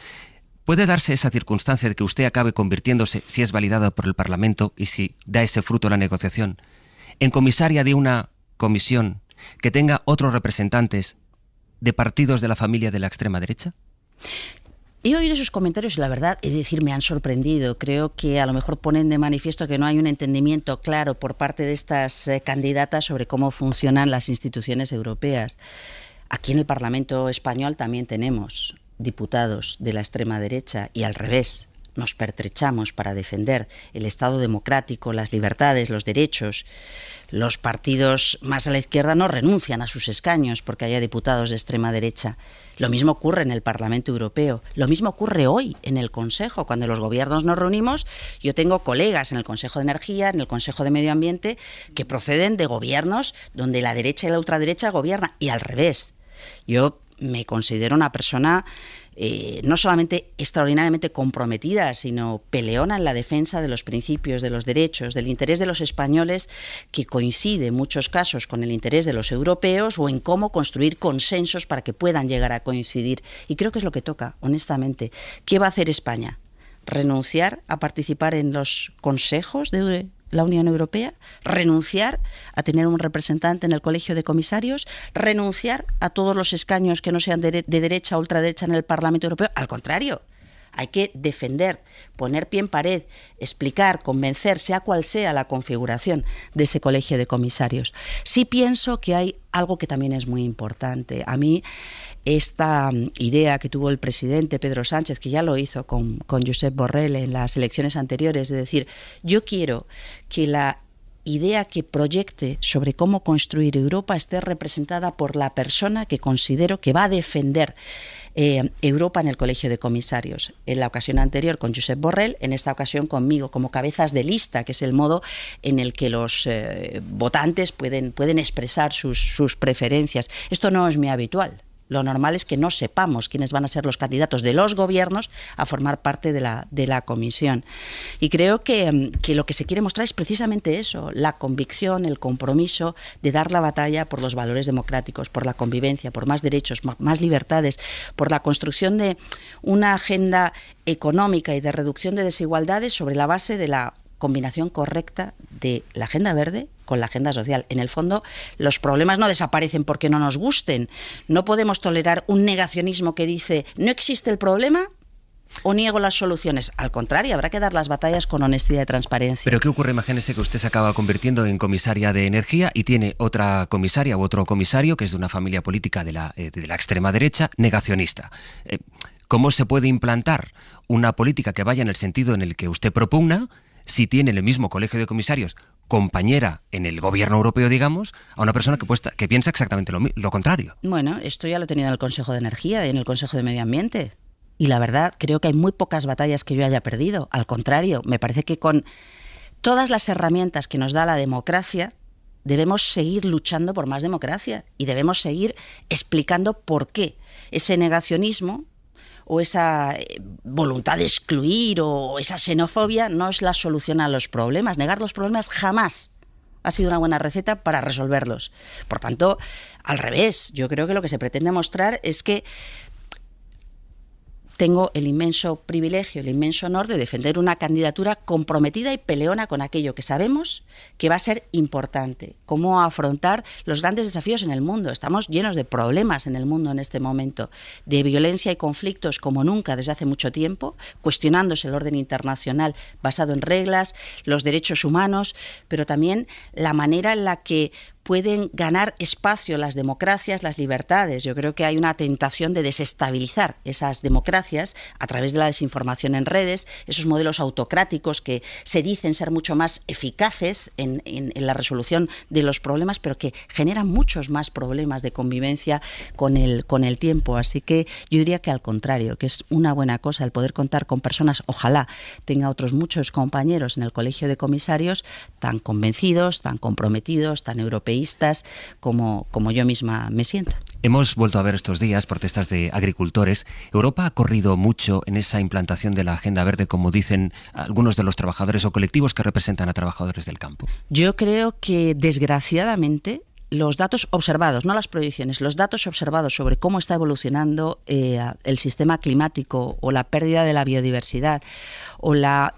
[SPEAKER 4] ¿Puede darse esa circunstancia de que usted acabe convirtiéndose, si es validado por el Parlamento y si da ese fruto a la negociación, en comisaria de una comisión que tenga otros representantes de partidos de la familia de la extrema derecha?
[SPEAKER 17] He oído esos comentarios y la verdad, es decir, me han sorprendido. Creo que a lo mejor ponen de manifiesto que no hay un entendimiento claro por parte de estas candidatas sobre cómo funcionan las instituciones europeas. Aquí en el Parlamento español también tenemos diputados de la extrema derecha y al revés. Nos pertrechamos para defender el Estado democrático, las libertades, los derechos. Los partidos más a la izquierda no renuncian a sus escaños porque haya diputados de extrema derecha. Lo mismo ocurre en el Parlamento Europeo. Lo mismo ocurre hoy en el Consejo. Cuando los gobiernos nos reunimos, yo tengo colegas en el Consejo de Energía, en el Consejo de Medio Ambiente, que proceden de gobiernos donde la derecha y la ultraderecha gobiernan, y al revés. Yo me considero una persona no solamente extraordinariamente comprometida, sino peleona en la defensa de los principios, de los derechos, del interés de los españoles, que coincide en muchos casos con el interés de los europeos, o en cómo construir consensos para que puedan llegar a coincidir. Y creo que es lo que toca, honestamente. ¿Qué va a hacer España? ¿Renunciar a participar en los consejos de la Unión Europea, renunciar a tener un representante en el Colegio de Comisarios, renunciar a todos los escaños que no sean de derecha o ultraderecha en el Parlamento Europeo. Al contrario, hay que defender, poner pie en pared, explicar, convencer, sea cual sea la configuración de ese Colegio de Comisarios. Sí pienso que hay algo que también es muy importante. A mí, esta idea que tuvo el presidente Pedro Sánchez, que ya lo hizo con Josep Borrell en las elecciones anteriores, de decir, yo quiero que la idea que proyecte sobre cómo construir Europa esté representada por la persona que considero que va a defender Europa en el Colegio de Comisarios. En la ocasión anterior con Josep Borrell, en esta ocasión conmigo, como cabezas de lista, que es el modo en el que los votantes pueden expresar sus preferencias. Esto no es muy habitual. Lo normal es que no sepamos quiénes van a ser los candidatos de los gobiernos a formar parte de la comisión. Y creo que lo que se quiere mostrar es precisamente eso, la convicción, el compromiso de dar la batalla por los valores democráticos, por la convivencia, por más derechos, más libertades, por la construcción de una agenda económica y de reducción de desigualdades sobre la base de la combinación correcta de la agenda verde con la agenda social. En el fondo, los problemas no desaparecen porque no nos gusten. No podemos tolerar un negacionismo que dice no existe el problema o niego las soluciones. Al contrario, habrá que dar las batallas con honestidad y transparencia.
[SPEAKER 4] Pero ¿qué ocurre? Imagínese que usted se acaba convirtiendo en comisaria de energía y tiene otra comisaria u otro comisario que es de una familia política de la extrema derecha, negacionista. ¿Cómo se puede implantar una política que vaya en el sentido en el que usted propugna si tiene en el mismo Colegio de Comisarios compañera en el gobierno europeo, digamos, a una persona que piensa exactamente lo contrario?
[SPEAKER 17] Bueno, esto ya lo he tenido en el Consejo de Energía y en el Consejo de Medio Ambiente. Y la verdad, creo que hay muy pocas batallas que yo haya perdido. Al contrario, me parece que con todas las herramientas que nos da la democracia, debemos seguir luchando por más democracia y debemos seguir explicando por qué ese negacionismo o esa voluntad de excluir o esa xenofobia no es la solución a los problemas. Negar los problemas jamás ha sido una buena receta para resolverlos. Por tanto, al revés, yo creo que lo que se pretende mostrar es que tengo el inmenso privilegio, el inmenso honor de defender una candidatura comprometida y peleona con aquello que sabemos que va a ser importante. Cómo afrontar los grandes desafíos en el mundo. Estamos llenos de problemas en el mundo en este momento, de violencia y conflictos como nunca desde hace mucho tiempo, cuestionándose el orden internacional basado en reglas, los derechos humanos, pero también la manera en la que pueden ganar espacio las democracias, las libertades. Yo creo que hay una tentación de desestabilizar esas democracias a través de la desinformación en redes, esos modelos autocráticos que se dicen ser mucho más eficaces en la resolución de los problemas, pero que generan muchos más problemas de convivencia con el tiempo. Así que yo diría que al contrario, que es una buena cosa el poder contar con personas, ojalá tenga otros muchos compañeros en el Colegio de Comisarios tan convencidos, tan comprometidos, tan europeístas como yo misma me siento.
[SPEAKER 4] Hemos vuelto a ver estos días protestas de agricultores. Europa ha corrido mucho en esa implantación de la Agenda Verde, como dicen algunos de los trabajadores o colectivos que representan a trabajadores del campo.
[SPEAKER 17] Yo creo que, desgraciadamente, los datos observados, no las proyecciones, los datos observados sobre cómo está evolucionando el sistema climático o la pérdida de la biodiversidad o la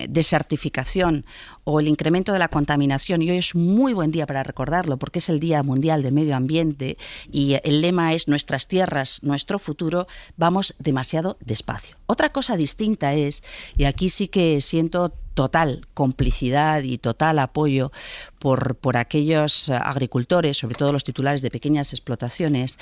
[SPEAKER 17] desertificación o el incremento de la contaminación, y hoy es muy buen día para recordarlo porque es el Día Mundial del Medio Ambiente y el lema es nuestras tierras, nuestro futuro, vamos demasiado despacio. Otra cosa distinta es, y aquí sí que siento total complicidad y total apoyo por aquellos agricultores, sobre todo los titulares de pequeñas explotaciones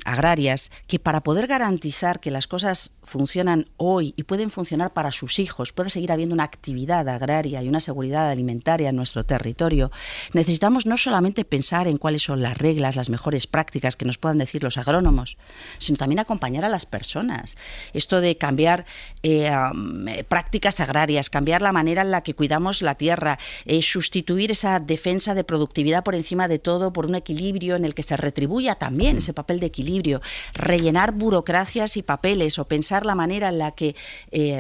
[SPEAKER 17] agrarias, que para poder garantizar que las cosas funcionan hoy y pueden funcionar para sus hijos, puede seguir habiendo una actividad agraria y una seguridad alimentaria en nuestro territorio, necesitamos no solamente pensar en cuáles son las reglas, las mejores prácticas que nos puedan decir los agrónomos, sino también acompañar a las personas. Esto de cambiar prácticas agrarias, cambiar la manera en la que cuidamos la tierra, sustituir esa defensa de productividad por encima de todo por un equilibrio en el que se retribuya también ese papel de equilibrio, rellenar burocracias y papeles o pensar la manera en la que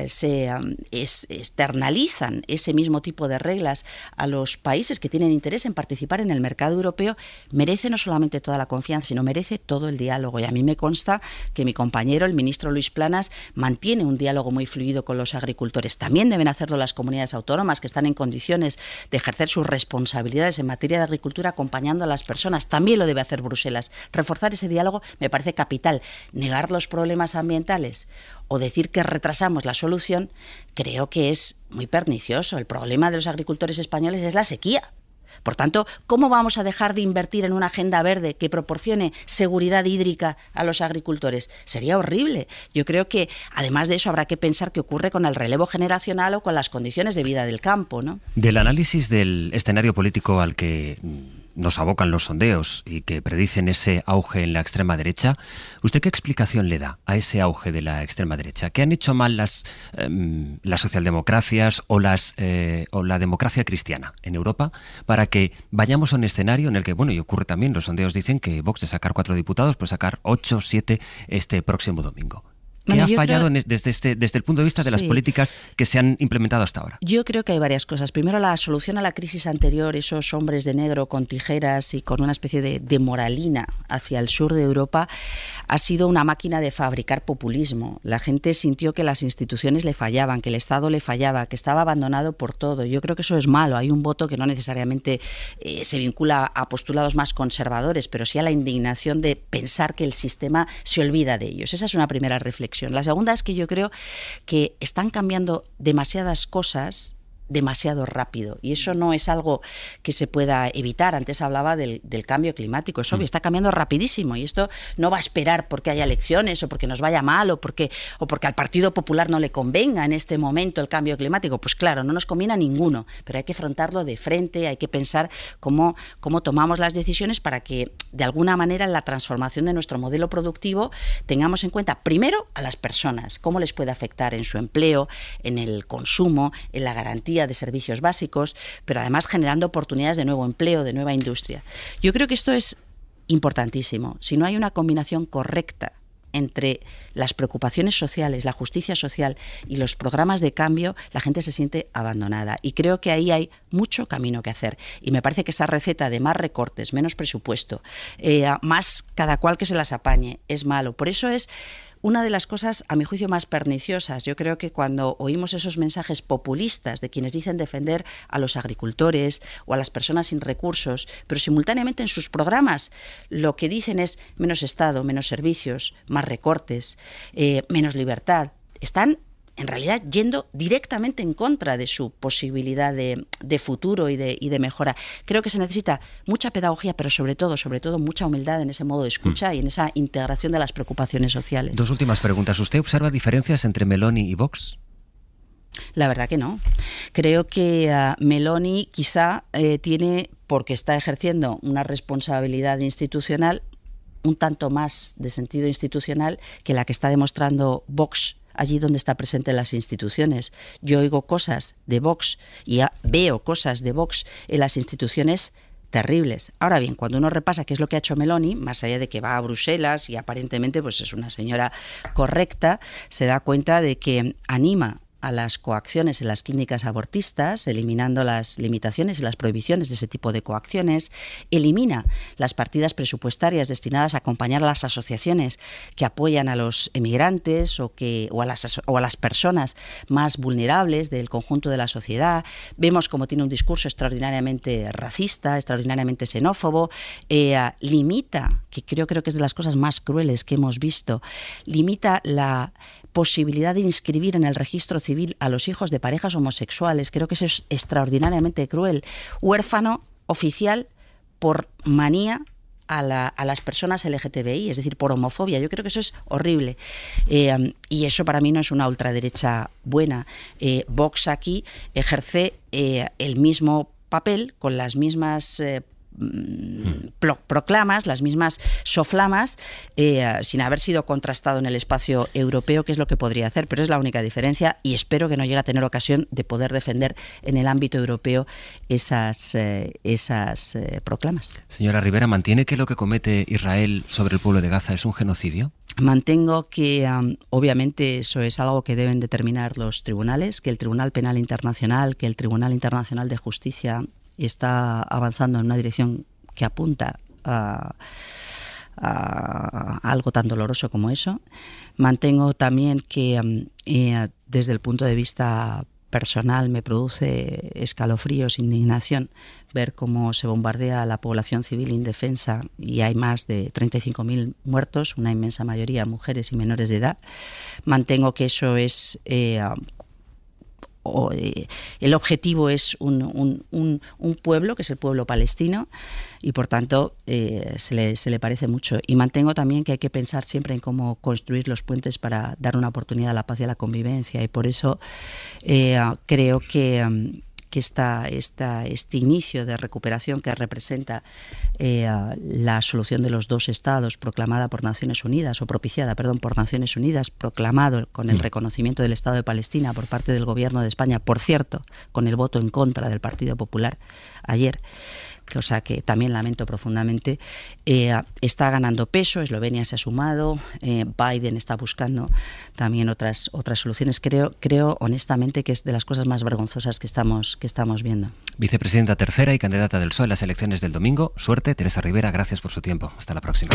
[SPEAKER 17] se externalizan ese mismo tipo de reglas a los países que tienen interés en participar en el mercado europeo, merece no solamente toda la confianza, sino merece todo el diálogo. Y a mí me consta que mi compañero, el ministro Luis Planas, mantiene un diálogo muy fluido con los agricultores. También deben hacer hacerlo las comunidades autónomas, que están en condiciones de ejercer sus responsabilidades en materia de agricultura acompañando a las personas. También lo debe hacer Bruselas. Reforzar ese diálogo me parece capital. Negar los problemas ambientales o decir que retrasamos la solución creo que es muy pernicioso. El problema de los agricultores españoles es la sequía. Por tanto, ¿cómo vamos a dejar de invertir en una agenda verde que proporcione seguridad hídrica a los agricultores? Sería horrible. Yo creo que, además de eso, habrá que pensar qué ocurre con el relevo generacional o con las condiciones de vida del campo, ¿no?
[SPEAKER 4] Del análisis del escenario político al que nos abocan los sondeos y que predicen ese auge en la extrema derecha, ¿usted qué explicación le da a ese auge de la extrema derecha? ¿Qué han hecho mal las socialdemocracias o la democracia cristiana en Europa para que vayamos a un escenario en el que, bueno, y ocurre también, los sondeos dicen que Vox de sacar 4 diputados puede sacar 8 o 7 este próximo domingo? ¿Qué ha fallado desde el punto de vista de las políticas que se han implementado hasta ahora?
[SPEAKER 17] Yo creo que hay varias cosas. Primero, la solución a la crisis anterior, esos hombres de negro con tijeras y con una especie de moralina hacia el sur de Europa, ha sido una máquina de fabricar populismo. La gente sintió que las instituciones le fallaban, que el Estado le fallaba, que estaba abandonado por todo. Yo creo que eso es malo. Hay un voto que no necesariamente se vincula a postulados más conservadores, pero sí a la indignación de pensar que el sistema se olvida de ellos. Esa es una primera reflexión. La segunda es que yo creo que están cambiando demasiadas cosas demasiado rápido y eso no es algo que se pueda evitar. Antes hablaba del cambio climático, es obvio, está cambiando rapidísimo y esto no va a esperar porque haya elecciones o porque nos vaya mal o porque al Partido Popular no le convenga en este momento el cambio climático. Pues claro, no nos conviene a ninguno, pero hay que afrontarlo de frente, hay que pensar cómo tomamos las decisiones para que de alguna manera en la transformación de nuestro modelo productivo tengamos en cuenta primero a las personas, cómo les puede afectar en su empleo, en el consumo, en la garantía de servicios básicos, pero además generando oportunidades de nuevo empleo, de nueva industria. Yo creo que esto es importantísimo. Si no hay una combinación correcta entre las preocupaciones sociales, la justicia social y los programas de cambio, la gente se siente abandonada. Y creo que ahí hay mucho camino que hacer. Y me parece que esa receta de más recortes, menos presupuesto, más cada cual que se las apañe, es malo. Por eso es una de las cosas, a mi juicio, más perniciosas. Yo creo que cuando oímos esos mensajes populistas de quienes dicen defender a los agricultores o a las personas sin recursos, pero simultáneamente en sus programas lo que dicen es menos Estado, menos servicios, más recortes, menos libertad, están en realidad yendo directamente en contra de su posibilidad de futuro y de mejora. Creo que se necesita mucha pedagogía, pero sobre todo mucha humildad en ese modo de escucha y en esa integración de las preocupaciones sociales.
[SPEAKER 4] Dos últimas preguntas. ¿Usted observa diferencias entre Meloni y Vox?
[SPEAKER 17] La verdad que no. Creo que Meloni quizá tiene, porque está ejerciendo una responsabilidad institucional, un tanto más de sentido institucional que la que está demostrando Vox allí donde está presente en las instituciones. Yo oigo cosas de Vox y veo cosas de Vox en las instituciones terribles. Ahora bien, cuando uno repasa qué es lo que ha hecho Meloni, más allá de que va a Bruselas y aparentemente pues es una señora correcta, se da cuenta de que anima a las coacciones en las clínicas abortistas, eliminando las limitaciones y las prohibiciones de ese tipo de coacciones, elimina las partidas presupuestarias destinadas a acompañar a las asociaciones que apoyan a los emigrantes o a las personas más vulnerables del conjunto de la sociedad. Vemos como tiene un discurso extraordinariamente racista, extraordinariamente xenófobo, limita, que creo que es de las cosas más crueles que hemos visto, limita la posibilidad de inscribir en el registro civil a los hijos de parejas homosexuales. Creo que eso es extraordinariamente cruel. Huérfano oficial por manía a las personas LGTBI, es decir, por homofobia. Yo creo que eso es horrible. Y eso para mí no es una ultraderecha buena. Vox aquí ejerce el mismo papel con las mismas proclamas, las mismas soflamas, sin haber sido contrastado en el espacio europeo, que es lo que podría hacer, pero es la única diferencia y espero que no llegue a tener ocasión de poder defender en el ámbito europeo esas proclamas.
[SPEAKER 4] Señora Rivera, ¿mantiene que lo que comete Israel sobre el pueblo de Gaza es un genocidio?
[SPEAKER 17] Mantengo que obviamente eso es algo que deben determinar los tribunales, que el Tribunal Penal Internacional, que el Tribunal Internacional de Justicia está avanzando en una dirección que apunta a algo tan doloroso como eso. Mantengo también que desde el punto de vista personal me produce escalofríos, indignación, ver cómo se bombardea a la población civil indefensa y hay más de 35.000 muertos, una inmensa mayoría mujeres y menores de edad. Mantengo que eso es... el objetivo es un pueblo, que es el pueblo palestino, y por tanto se le parece mucho. Y mantengo también que hay que pensar siempre en cómo construir los puentes para dar una oportunidad a la paz y a la convivencia, y por eso creo que este inicio de recuperación que representa la solución de los dos estados proclamada por Naciones Unidas, o propiciada, perdón, por Naciones Unidas, proclamado con el reconocimiento del Estado de Palestina por parte del Gobierno de España, por cierto, con el voto en contra del Partido Popular ayer, cosa que también lamento profundamente, está ganando peso. Eslovenia se ha sumado, Biden está buscando también otras soluciones. Creo honestamente que es de las cosas más vergonzosas que estamos viendo.
[SPEAKER 4] Vicepresidenta tercera y candidata del PSOE en las elecciones del domingo. Suerte, Teresa Rivera, gracias por su tiempo. Hasta la próxima.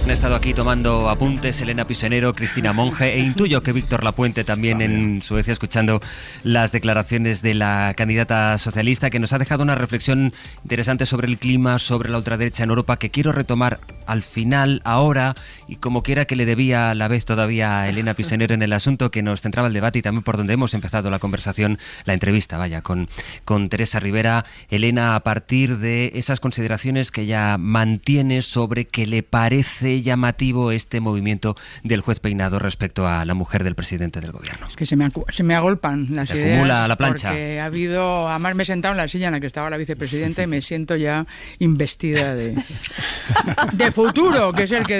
[SPEAKER 4] Han estado aquí tomando apuntes Elena Pisenero, Cristina Monge, e intuyo que Víctor Lapuente también en Suecia, escuchando las declaraciones de la candidata socialista, que nos ha dejado una reflexión interesante sobre el clima, sobre la ultraderecha en Europa, que quiero retomar al final, ahora, y como quiera que le debía a la vez todavía a Elena Pisenero en el asunto que nos centraba el debate y también por donde hemos empezado la conversación, la entrevista, con Teresa Rivera. Elena, a partir de esas consideraciones que ella mantiene sobre que le parece llamativo este movimiento del juez Peinado respecto a la mujer del presidente del gobierno.
[SPEAKER 11] Es que se me agolpan las ideas.
[SPEAKER 4] Acumula la plancha.
[SPEAKER 11] Porque además me he sentado en la silla en la que estaba la vicepresidenta y me siento ya investida de futuro, que es el que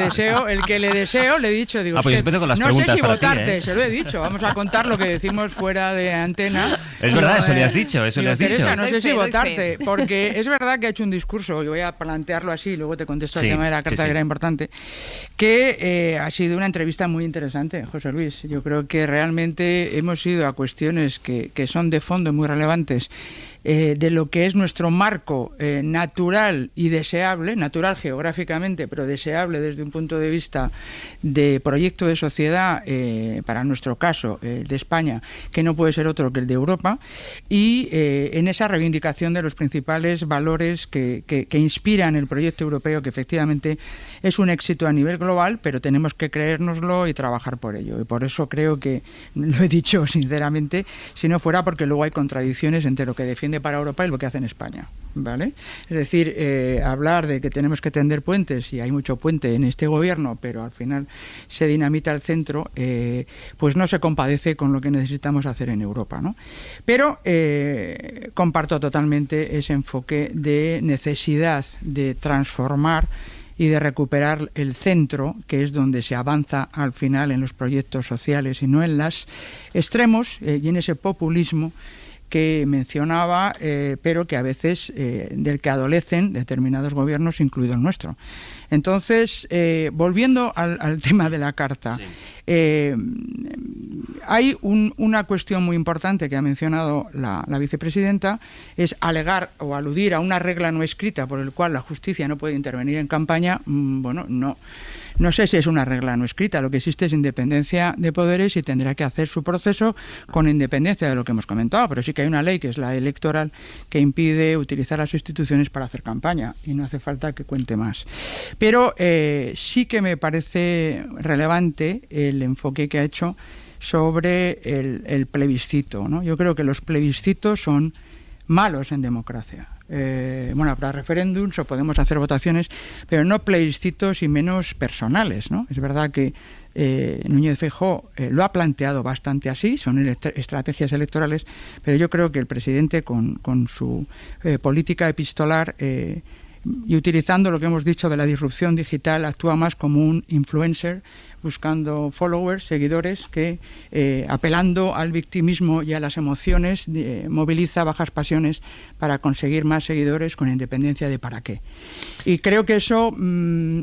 [SPEAKER 11] le deseo, le he dicho, digo,
[SPEAKER 4] pues empiezo con las
[SPEAKER 11] no sé
[SPEAKER 4] preguntas
[SPEAKER 11] si
[SPEAKER 4] para
[SPEAKER 11] votarte,
[SPEAKER 4] ti,
[SPEAKER 11] se lo he dicho, vamos a contar lo que decimos fuera de antena.
[SPEAKER 4] Es verdad, eso le has dicho,
[SPEAKER 11] Teresa, no sé si votarte, porque es verdad que ha hecho un discurso, y voy a plantearlo así, luego te contesto el tema de la carta, que era importante, que ha sido una entrevista muy interesante, José Luis. Yo creo que realmente hemos ido a cuestiones que son de fondo muy relevantes, de lo que es nuestro marco natural y deseable, natural geográficamente, pero deseable desde un punto de vista de proyecto de sociedad, para nuestro caso, de España, que no puede ser otro que el de Europa, y en esa reivindicación de los principales valores que inspiran el proyecto europeo, que efectivamente es un éxito a nivel global, pero tenemos que creérnoslo y trabajar por ello. Y por eso creo que, lo he dicho sinceramente, si no fuera porque luego hay contradicciones entre lo que defiende para Europa y lo que hace en España, ¿vale? Es decir, hablar de que tenemos que tender puentes, y hay mucho puente en este gobierno, pero al final se dinamita el centro, pues no se compadece con lo que necesitamos hacer en Europa, ¿no? Pero comparto totalmente ese enfoque de necesidad de transformar y de recuperar el centro, que es donde se avanza al final en los proyectos sociales y no en los extremos y en ese populismo que mencionaba, pero que a veces del que adolecen determinados gobiernos, incluido el nuestro. Entonces, volviendo al tema de la carta, sí. Hay una cuestión muy importante que ha mencionado la vicepresidenta, es alegar o aludir a una regla no escrita por el cual la justicia no puede intervenir en campaña. Bueno, no sé si es una regla no escrita, lo que existe es independencia de poderes y tendrá que hacer su proceso con independencia de lo que hemos comentado, pero sí que hay una ley, que es la electoral, que impide utilizar las instituciones para hacer campaña, y no hace falta que cuente más. Pero sí que me parece relevante el enfoque que ha hecho sobre el plebiscito, ¿no? Yo creo que los plebiscitos son malos en democracia. Bueno, habrá referéndums o podemos hacer votaciones, pero no plebiscitos y menos personales, ¿no? Es verdad que Núñez Feijóo lo ha planteado bastante así, son estrategias electorales, pero yo creo que el presidente con su política epistolar y utilizando lo que hemos dicho de la disrupción digital, actúa más como un influencer, buscando followers, seguidores, que apelando al victimismo y a las emociones moviliza bajas pasiones para conseguir más seguidores, con independencia de para qué. Y creo que eso,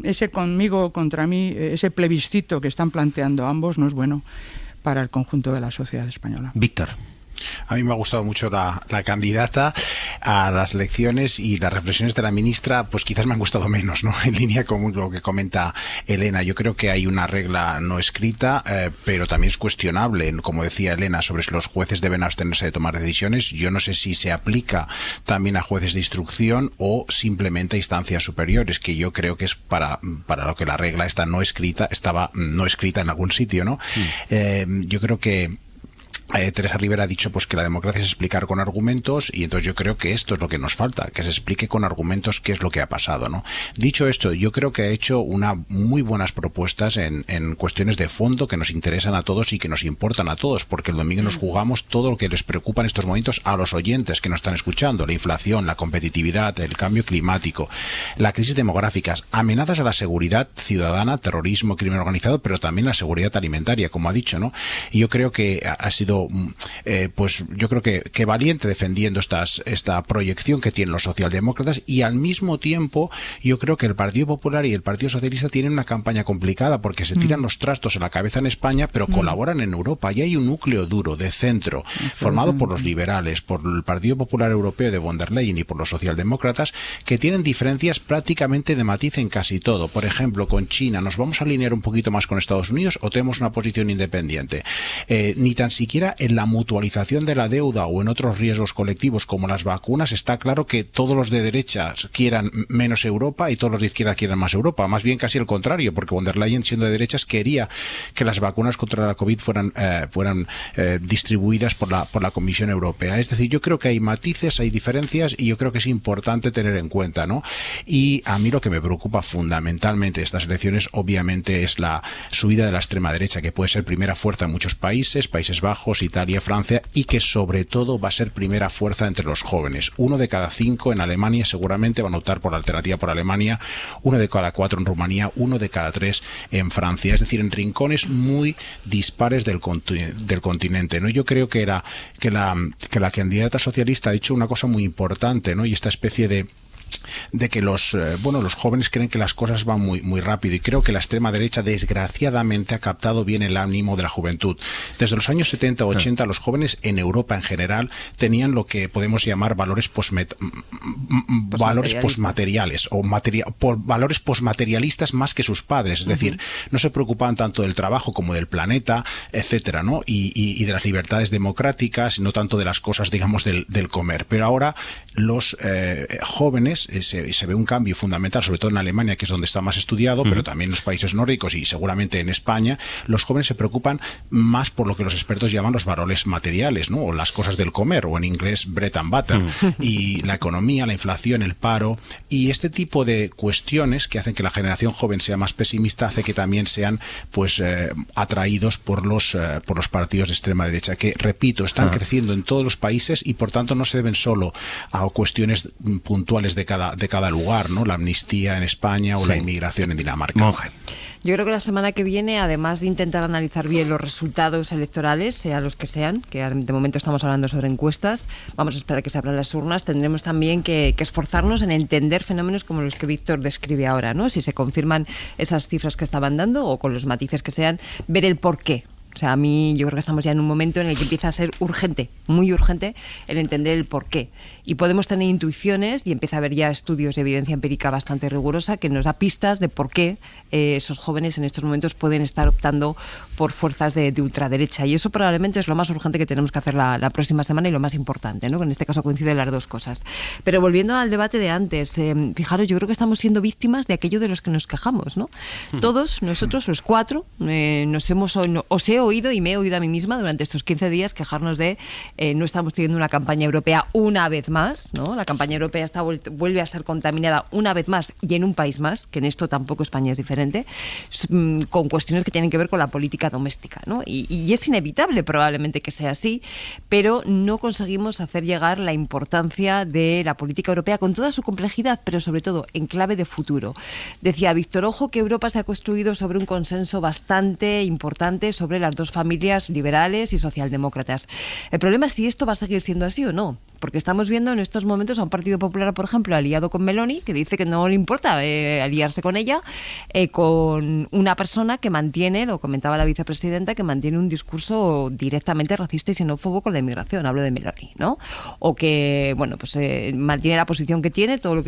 [SPEAKER 11] ese conmigo contra mí, ese plebiscito que están planteando ambos, no es bueno para el conjunto de la sociedad española.
[SPEAKER 4] Víctor.
[SPEAKER 7] A mí me ha gustado mucho la candidata a las elecciones, y las reflexiones de la ministra pues quizás me han gustado menos, ¿no? En línea con lo que comenta Elena. Yo creo que hay una regla no escrita, pero también es cuestionable, como decía Elena, sobre si los jueces deben abstenerse de tomar decisiones. Yo no sé si se aplica también a jueces de instrucción o simplemente a instancias superiores, que yo creo que es para lo que la regla esta no escrita estaba no escrita en algún sitio, ¿no? Yo creo que Teresa Rivera ha dicho pues que la democracia es explicar con argumentos, y entonces yo creo que esto es lo que nos falta, que se explique con argumentos qué es lo que ha pasado, ¿no? Dicho esto, yo creo que ha hecho muy buenas propuestas en cuestiones de fondo que nos interesan a todos y que nos importan a todos, porque el domingo nos jugamos todo lo que les preocupa en estos momentos a los oyentes que nos están escuchando: la inflación, la competitividad, el cambio climático, la crisis demográfica, amenazas a la seguridad ciudadana, terrorismo, crimen organizado, pero también la seguridad alimentaria, como ha dicho, ¿no? Y yo creo que ha sido pues yo creo que valiente defendiendo esta proyección que tienen los socialdemócratas, y al mismo tiempo yo creo que el Partido Popular y el Partido Socialista tienen una campaña complicada, porque se tiran los trastos a la cabeza en España, pero colaboran en Europa, y hay un núcleo duro de centro formado por los liberales, por el Partido Popular Europeo de von der Leyen y por los socialdemócratas, que tienen diferencias prácticamente de matiz en casi todo. Por ejemplo, con China, ¿nos vamos a alinear un poquito más con Estados Unidos o tenemos una posición independiente? Ni tan siquiera en la mutualización de la deuda o en otros riesgos colectivos como las vacunas está claro que todos los de derecha quieran menos Europa y todos los de izquierda quieran más Europa. Más bien casi el contrario, porque von der Leyen, siendo de derechas, quería que las vacunas contra la COVID fueran distribuidas por la Comisión Europea. Es decir, yo creo que hay matices, hay diferencias, y yo creo que es importante tener en cuenta, ¿no? Y a mí lo que me preocupa fundamentalmente de estas elecciones, obviamente, es la subida de la extrema derecha, que puede ser primera fuerza en muchos países, Países Bajos, Italia, Francia, y que sobre todo va a ser primera fuerza entre los jóvenes. 1 de cada 5 en Alemania seguramente van a optar por la alternativa por Alemania, 1 de cada 4 en Rumanía, 1 de cada 3 en Francia. Es decir, en rincones muy dispares del continente, ¿no? Yo creo que la candidata socialista ha dicho una cosa muy importante, ¿no? Y esta especie de que los jóvenes creen que las cosas van muy rápido, y creo que la extrema derecha desgraciadamente ha captado bien el ánimo de la juventud. Desde los años 70 o 80 los jóvenes en Europa en general tenían lo que podemos llamar valores posmateriales o valores posmaterialistas más que sus padres, es decir, no se preocupaban tanto del trabajo como del planeta, etcétera, ¿no? Y de las libertades democráticas, no tanto de las cosas, digamos, del comer. Pero ahora los jóvenes se ve un cambio fundamental, sobre todo en Alemania, que es donde está más estudiado, pero también en los países nórdicos y seguramente en España. Los jóvenes se preocupan más por lo que los expertos llaman los valores materiales, ¿no? O las cosas del comer, o en inglés bread and butter, y la economía, la inflación, el paro, y este tipo de cuestiones que hacen que la generación joven sea más pesimista, hace que también sean pues atraídos por los partidos de extrema derecha, que, repito, están creciendo en todos los países, y por tanto no se deben solo a cuestiones puntuales de cada lugar, ¿no? La amnistía en España o la inmigración en Dinamarca.
[SPEAKER 10] Monge. Yo creo que la semana que viene, además de intentar analizar bien los resultados electorales, sean los que sean, que de momento estamos hablando sobre encuestas, vamos a esperar que se abran las urnas, tendremos también que esforzarnos en entender fenómenos como los que Víctor describe ahora, ¿no? Si se confirman esas cifras que estaban dando, o con los matices que sean, ver el porqué. O sea, a mí yo creo que estamos ya en un momento en el que empieza a ser urgente, muy urgente, el entender el porqué. Y podemos tener intuiciones, y empieza a haber ya estudios de evidencia empírica bastante rigurosa que nos da pistas de por qué esos jóvenes en estos momentos pueden estar optando por fuerzas de ultraderecha. Y eso probablemente es lo más urgente que tenemos que hacer la próxima semana, y lo más importante, ¿no? En este caso coinciden las dos cosas. Pero volviendo al debate de antes, fijaros, yo creo que estamos siendo víctimas de aquello de los que nos quejamos, ¿no? Todos nosotros, los cuatro, os he oído, y me he oído a mí misma durante estos 15 días quejarnos de no estamos teniendo una campaña europea una vez más, ¿no? La campaña europea vuelve a ser contaminada una vez más, y en un país más, que en esto tampoco España es diferente, con cuestiones que tienen que ver con la política doméstica, ¿no? Y es inevitable probablemente que sea así, pero no conseguimos hacer llegar la importancia de la política europea con toda su complejidad, pero sobre todo en clave de futuro. Decía Víctor, ojo que Europa se ha construido sobre un consenso bastante importante sobre las dos familias liberales y socialdemócratas. El problema es si esto va a seguir siendo así o no. porque estamos viendo en estos momentos a un Partido Popular, por ejemplo, aliado con Meloni, que dice que no le importa aliarse con ella, con una persona que mantiene, lo comentaba la vicepresidenta, que mantiene un discurso directamente racista y xenófobo con la inmigración, hablo de Meloni, ¿no? O que, bueno, pues mantiene la posición que tiene, todo lo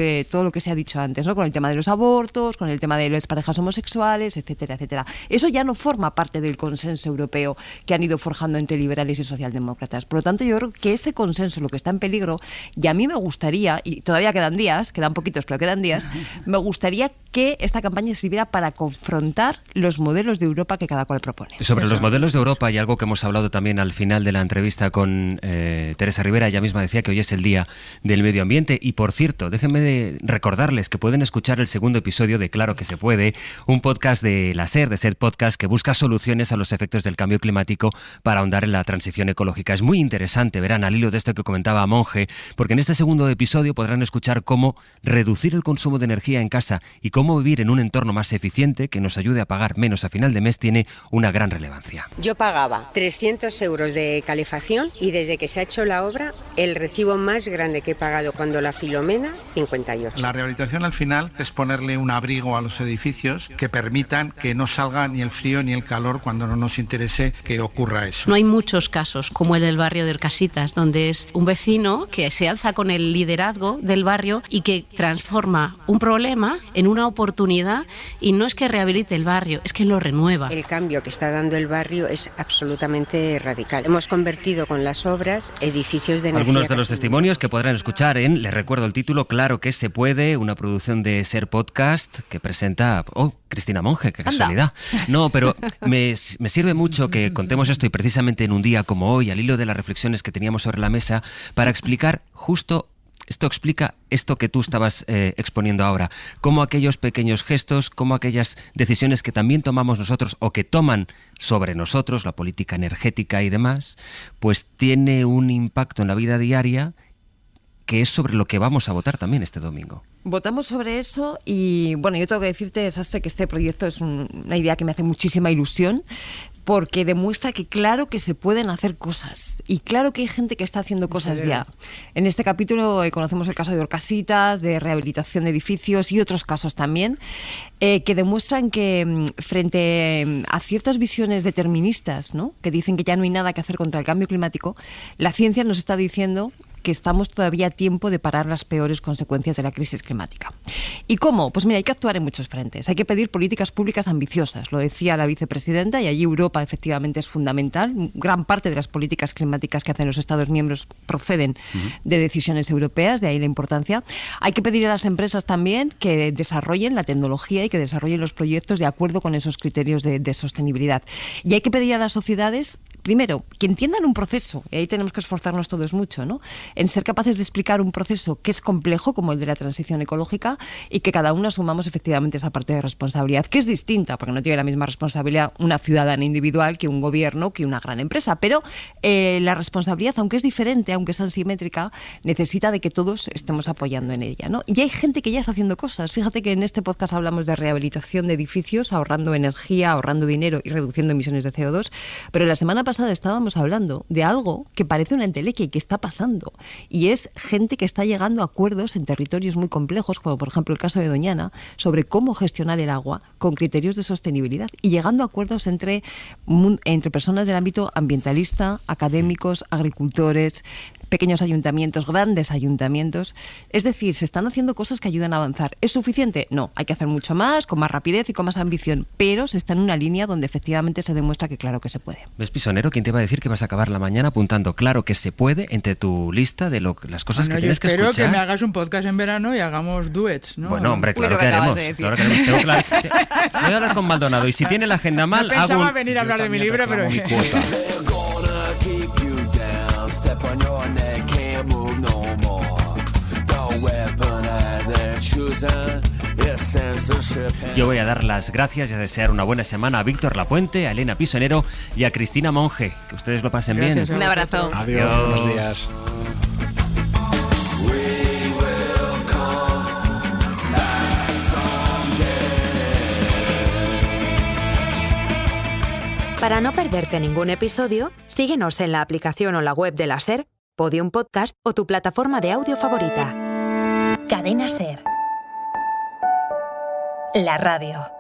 [SPEAKER 10] que se ha dicho antes, ¿no? Con el tema de los abortos, con el tema de las parejas homosexuales, etcétera, etcétera. Eso ya no forma parte del consenso europeo que han ido forjando entre liberales y socialdemócratas. Por lo tanto, yo creo que ese consenso, lo que está en peligro, y a mí me gustaría, y todavía quedan días, quedan poquitos, pero quedan días, me gustaría que esta campaña sirviera para confrontar los modelos de Europa que cada cual propone.
[SPEAKER 4] Sobre los modelos de Europa, y algo que hemos hablado también al final de la entrevista con Teresa Rivera, ella misma decía que hoy es el Día del Medio Ambiente, y por cierto, déjenme recordarles que pueden escuchar el segundo episodio de Claro que se puede, un podcast de la SER, de SER Podcast, que busca soluciones a los efectos del cambio climático para ahondar en la transición ecológica. Es muy interesante, verán, al hilo de esto que comentaba Monge, porque en este segundo episodio podrán escuchar cómo reducir el consumo de energía en casa y cómo vivir en un entorno más eficiente que nos ayude a pagar menos a final de mes tiene una gran relevancia.
[SPEAKER 18] Yo pagaba 300 euros de calefacción y desde que se ha hecho la obra, el recibo más grande que he pagado cuando la Filomena, 58.
[SPEAKER 19] La rehabilitación al final es ponerle un abrigo a los edificios que permitan que no salga ni el frío ni el calor cuando no nos interese que ocurra eso.
[SPEAKER 20] No hay muchos casos como el del barrio de Orcasitas, donde es un vecino que se alza con el liderazgo del barrio y que transforma un problema en una oportunidad, y no es que rehabilite el barrio, es que lo renueva.
[SPEAKER 18] El cambio que está dando el barrio es absolutamente radical. Hemos convertido con las obras edificios de energía.
[SPEAKER 4] Algunos de los testimonios que podrán escuchar en, les recuerdo el título, Claro que se puede, una producción de SER Podcast que presenta... Cristina Monge, qué casualidad. No, pero me sirve mucho que contemos esto, y precisamente en un día como hoy, al hilo de las reflexiones que teníamos sobre la mesa, para explicar justo... Esto explica esto que tú estabas exponiendo ahora, cómo aquellos pequeños gestos, cómo aquellas decisiones que también tomamos nosotros o que toman sobre nosotros, la política energética y demás, pues tiene un impacto en la vida diaria que es sobre lo que vamos a votar también este domingo.
[SPEAKER 10] Votamos sobre eso y, bueno, yo tengo que decirte, Sastre, que este proyecto es una idea que me hace muchísima ilusión, porque demuestra que claro que se pueden hacer cosas y claro que hay gente que está haciendo cosas ya. En este capítulo conocemos el caso de Orcasitas, de rehabilitación de edificios y otros casos también, que demuestran que frente a ciertas visiones deterministas, ¿no?, que dicen que ya no hay nada que hacer contra el cambio climático, la ciencia nos está diciendo que estamos todavía a tiempo de parar las peores consecuencias de la crisis climática. ¿Y cómo? Pues mira, hay que actuar en muchos frentes. Hay que pedir políticas públicas ambiciosas, lo decía la vicepresidenta, y allí Europa efectivamente es fundamental. Gran parte de las políticas climáticas que hacen los Estados miembros proceden de decisiones europeas, de ahí la importancia. Hay que pedir a las empresas también que desarrollen la tecnología y que desarrollen los proyectos de acuerdo con esos criterios de sostenibilidad. Y hay que pedir a las sociedades, primero, que entiendan un proceso, y ahí tenemos que esforzarnos todos mucho, ¿no?, en ser capaces de explicar un proceso que es complejo, como el de la transición ecológica, y que cada uno asumamos efectivamente esa parte de responsabilidad, que es distinta, porque no tiene la misma responsabilidad una ciudadana individual que un gobierno, que una gran empresa, pero la responsabilidad, aunque es diferente, aunque es asimétrica, necesita de que todos estemos apoyando en ella, ¿no? Y hay gente que ya está haciendo cosas. Fíjate que en este podcast hablamos de rehabilitación de edificios, ahorrando energía, ahorrando dinero y reduciendo emisiones de CO2, pero la semana pasada estábamos hablando de algo que parece una entelequia y que está pasando. Y es gente que está llegando a acuerdos en territorios muy complejos, como por ejemplo el caso de Doñana, sobre cómo gestionar el agua con criterios de sostenibilidad y llegando a acuerdos entre personas del ámbito ambientalista, académicos, agricultores, pequeños ayuntamientos, grandes ayuntamientos. Es decir, se están haciendo cosas que ayudan a avanzar. ¿Es suficiente? No, hay que hacer mucho más, con más rapidez y con más ambición, pero se está en una línea donde efectivamente se demuestra que claro que se puede.
[SPEAKER 4] ¿Ves, Pisonero? ¿Quién te va a decir que vas a acabar la mañana apuntando claro que se puede entre tu lista de las cosas que tienes que escuchar?
[SPEAKER 11] Yo espero que me hagas un podcast en verano y hagamos duets, ¿no?
[SPEAKER 4] Bueno, hombre, claro que haremos. Claro que haremos. Voy a hablar con Maldonado y si tiene la agenda mal,
[SPEAKER 11] no pensaba venir a hablar de mi libro, pero...
[SPEAKER 21] Step on your neck, can't move no more. The weapon they're choosing is censorship.
[SPEAKER 4] Yo voy a dar las gracias y a desear una buena semana a Víctor Lapuente, a Elena Pisonero y a Cristina Monge. Que ustedes lo pasen bien.
[SPEAKER 10] Un abrazo.
[SPEAKER 7] Adiós, buenos días.
[SPEAKER 22] Para no perderte ningún episodio, síguenos en la aplicación o la web de la SER,
[SPEAKER 1] Podium Podcast o tu plataforma de audio favorita.
[SPEAKER 2] Cadena SER. La radio.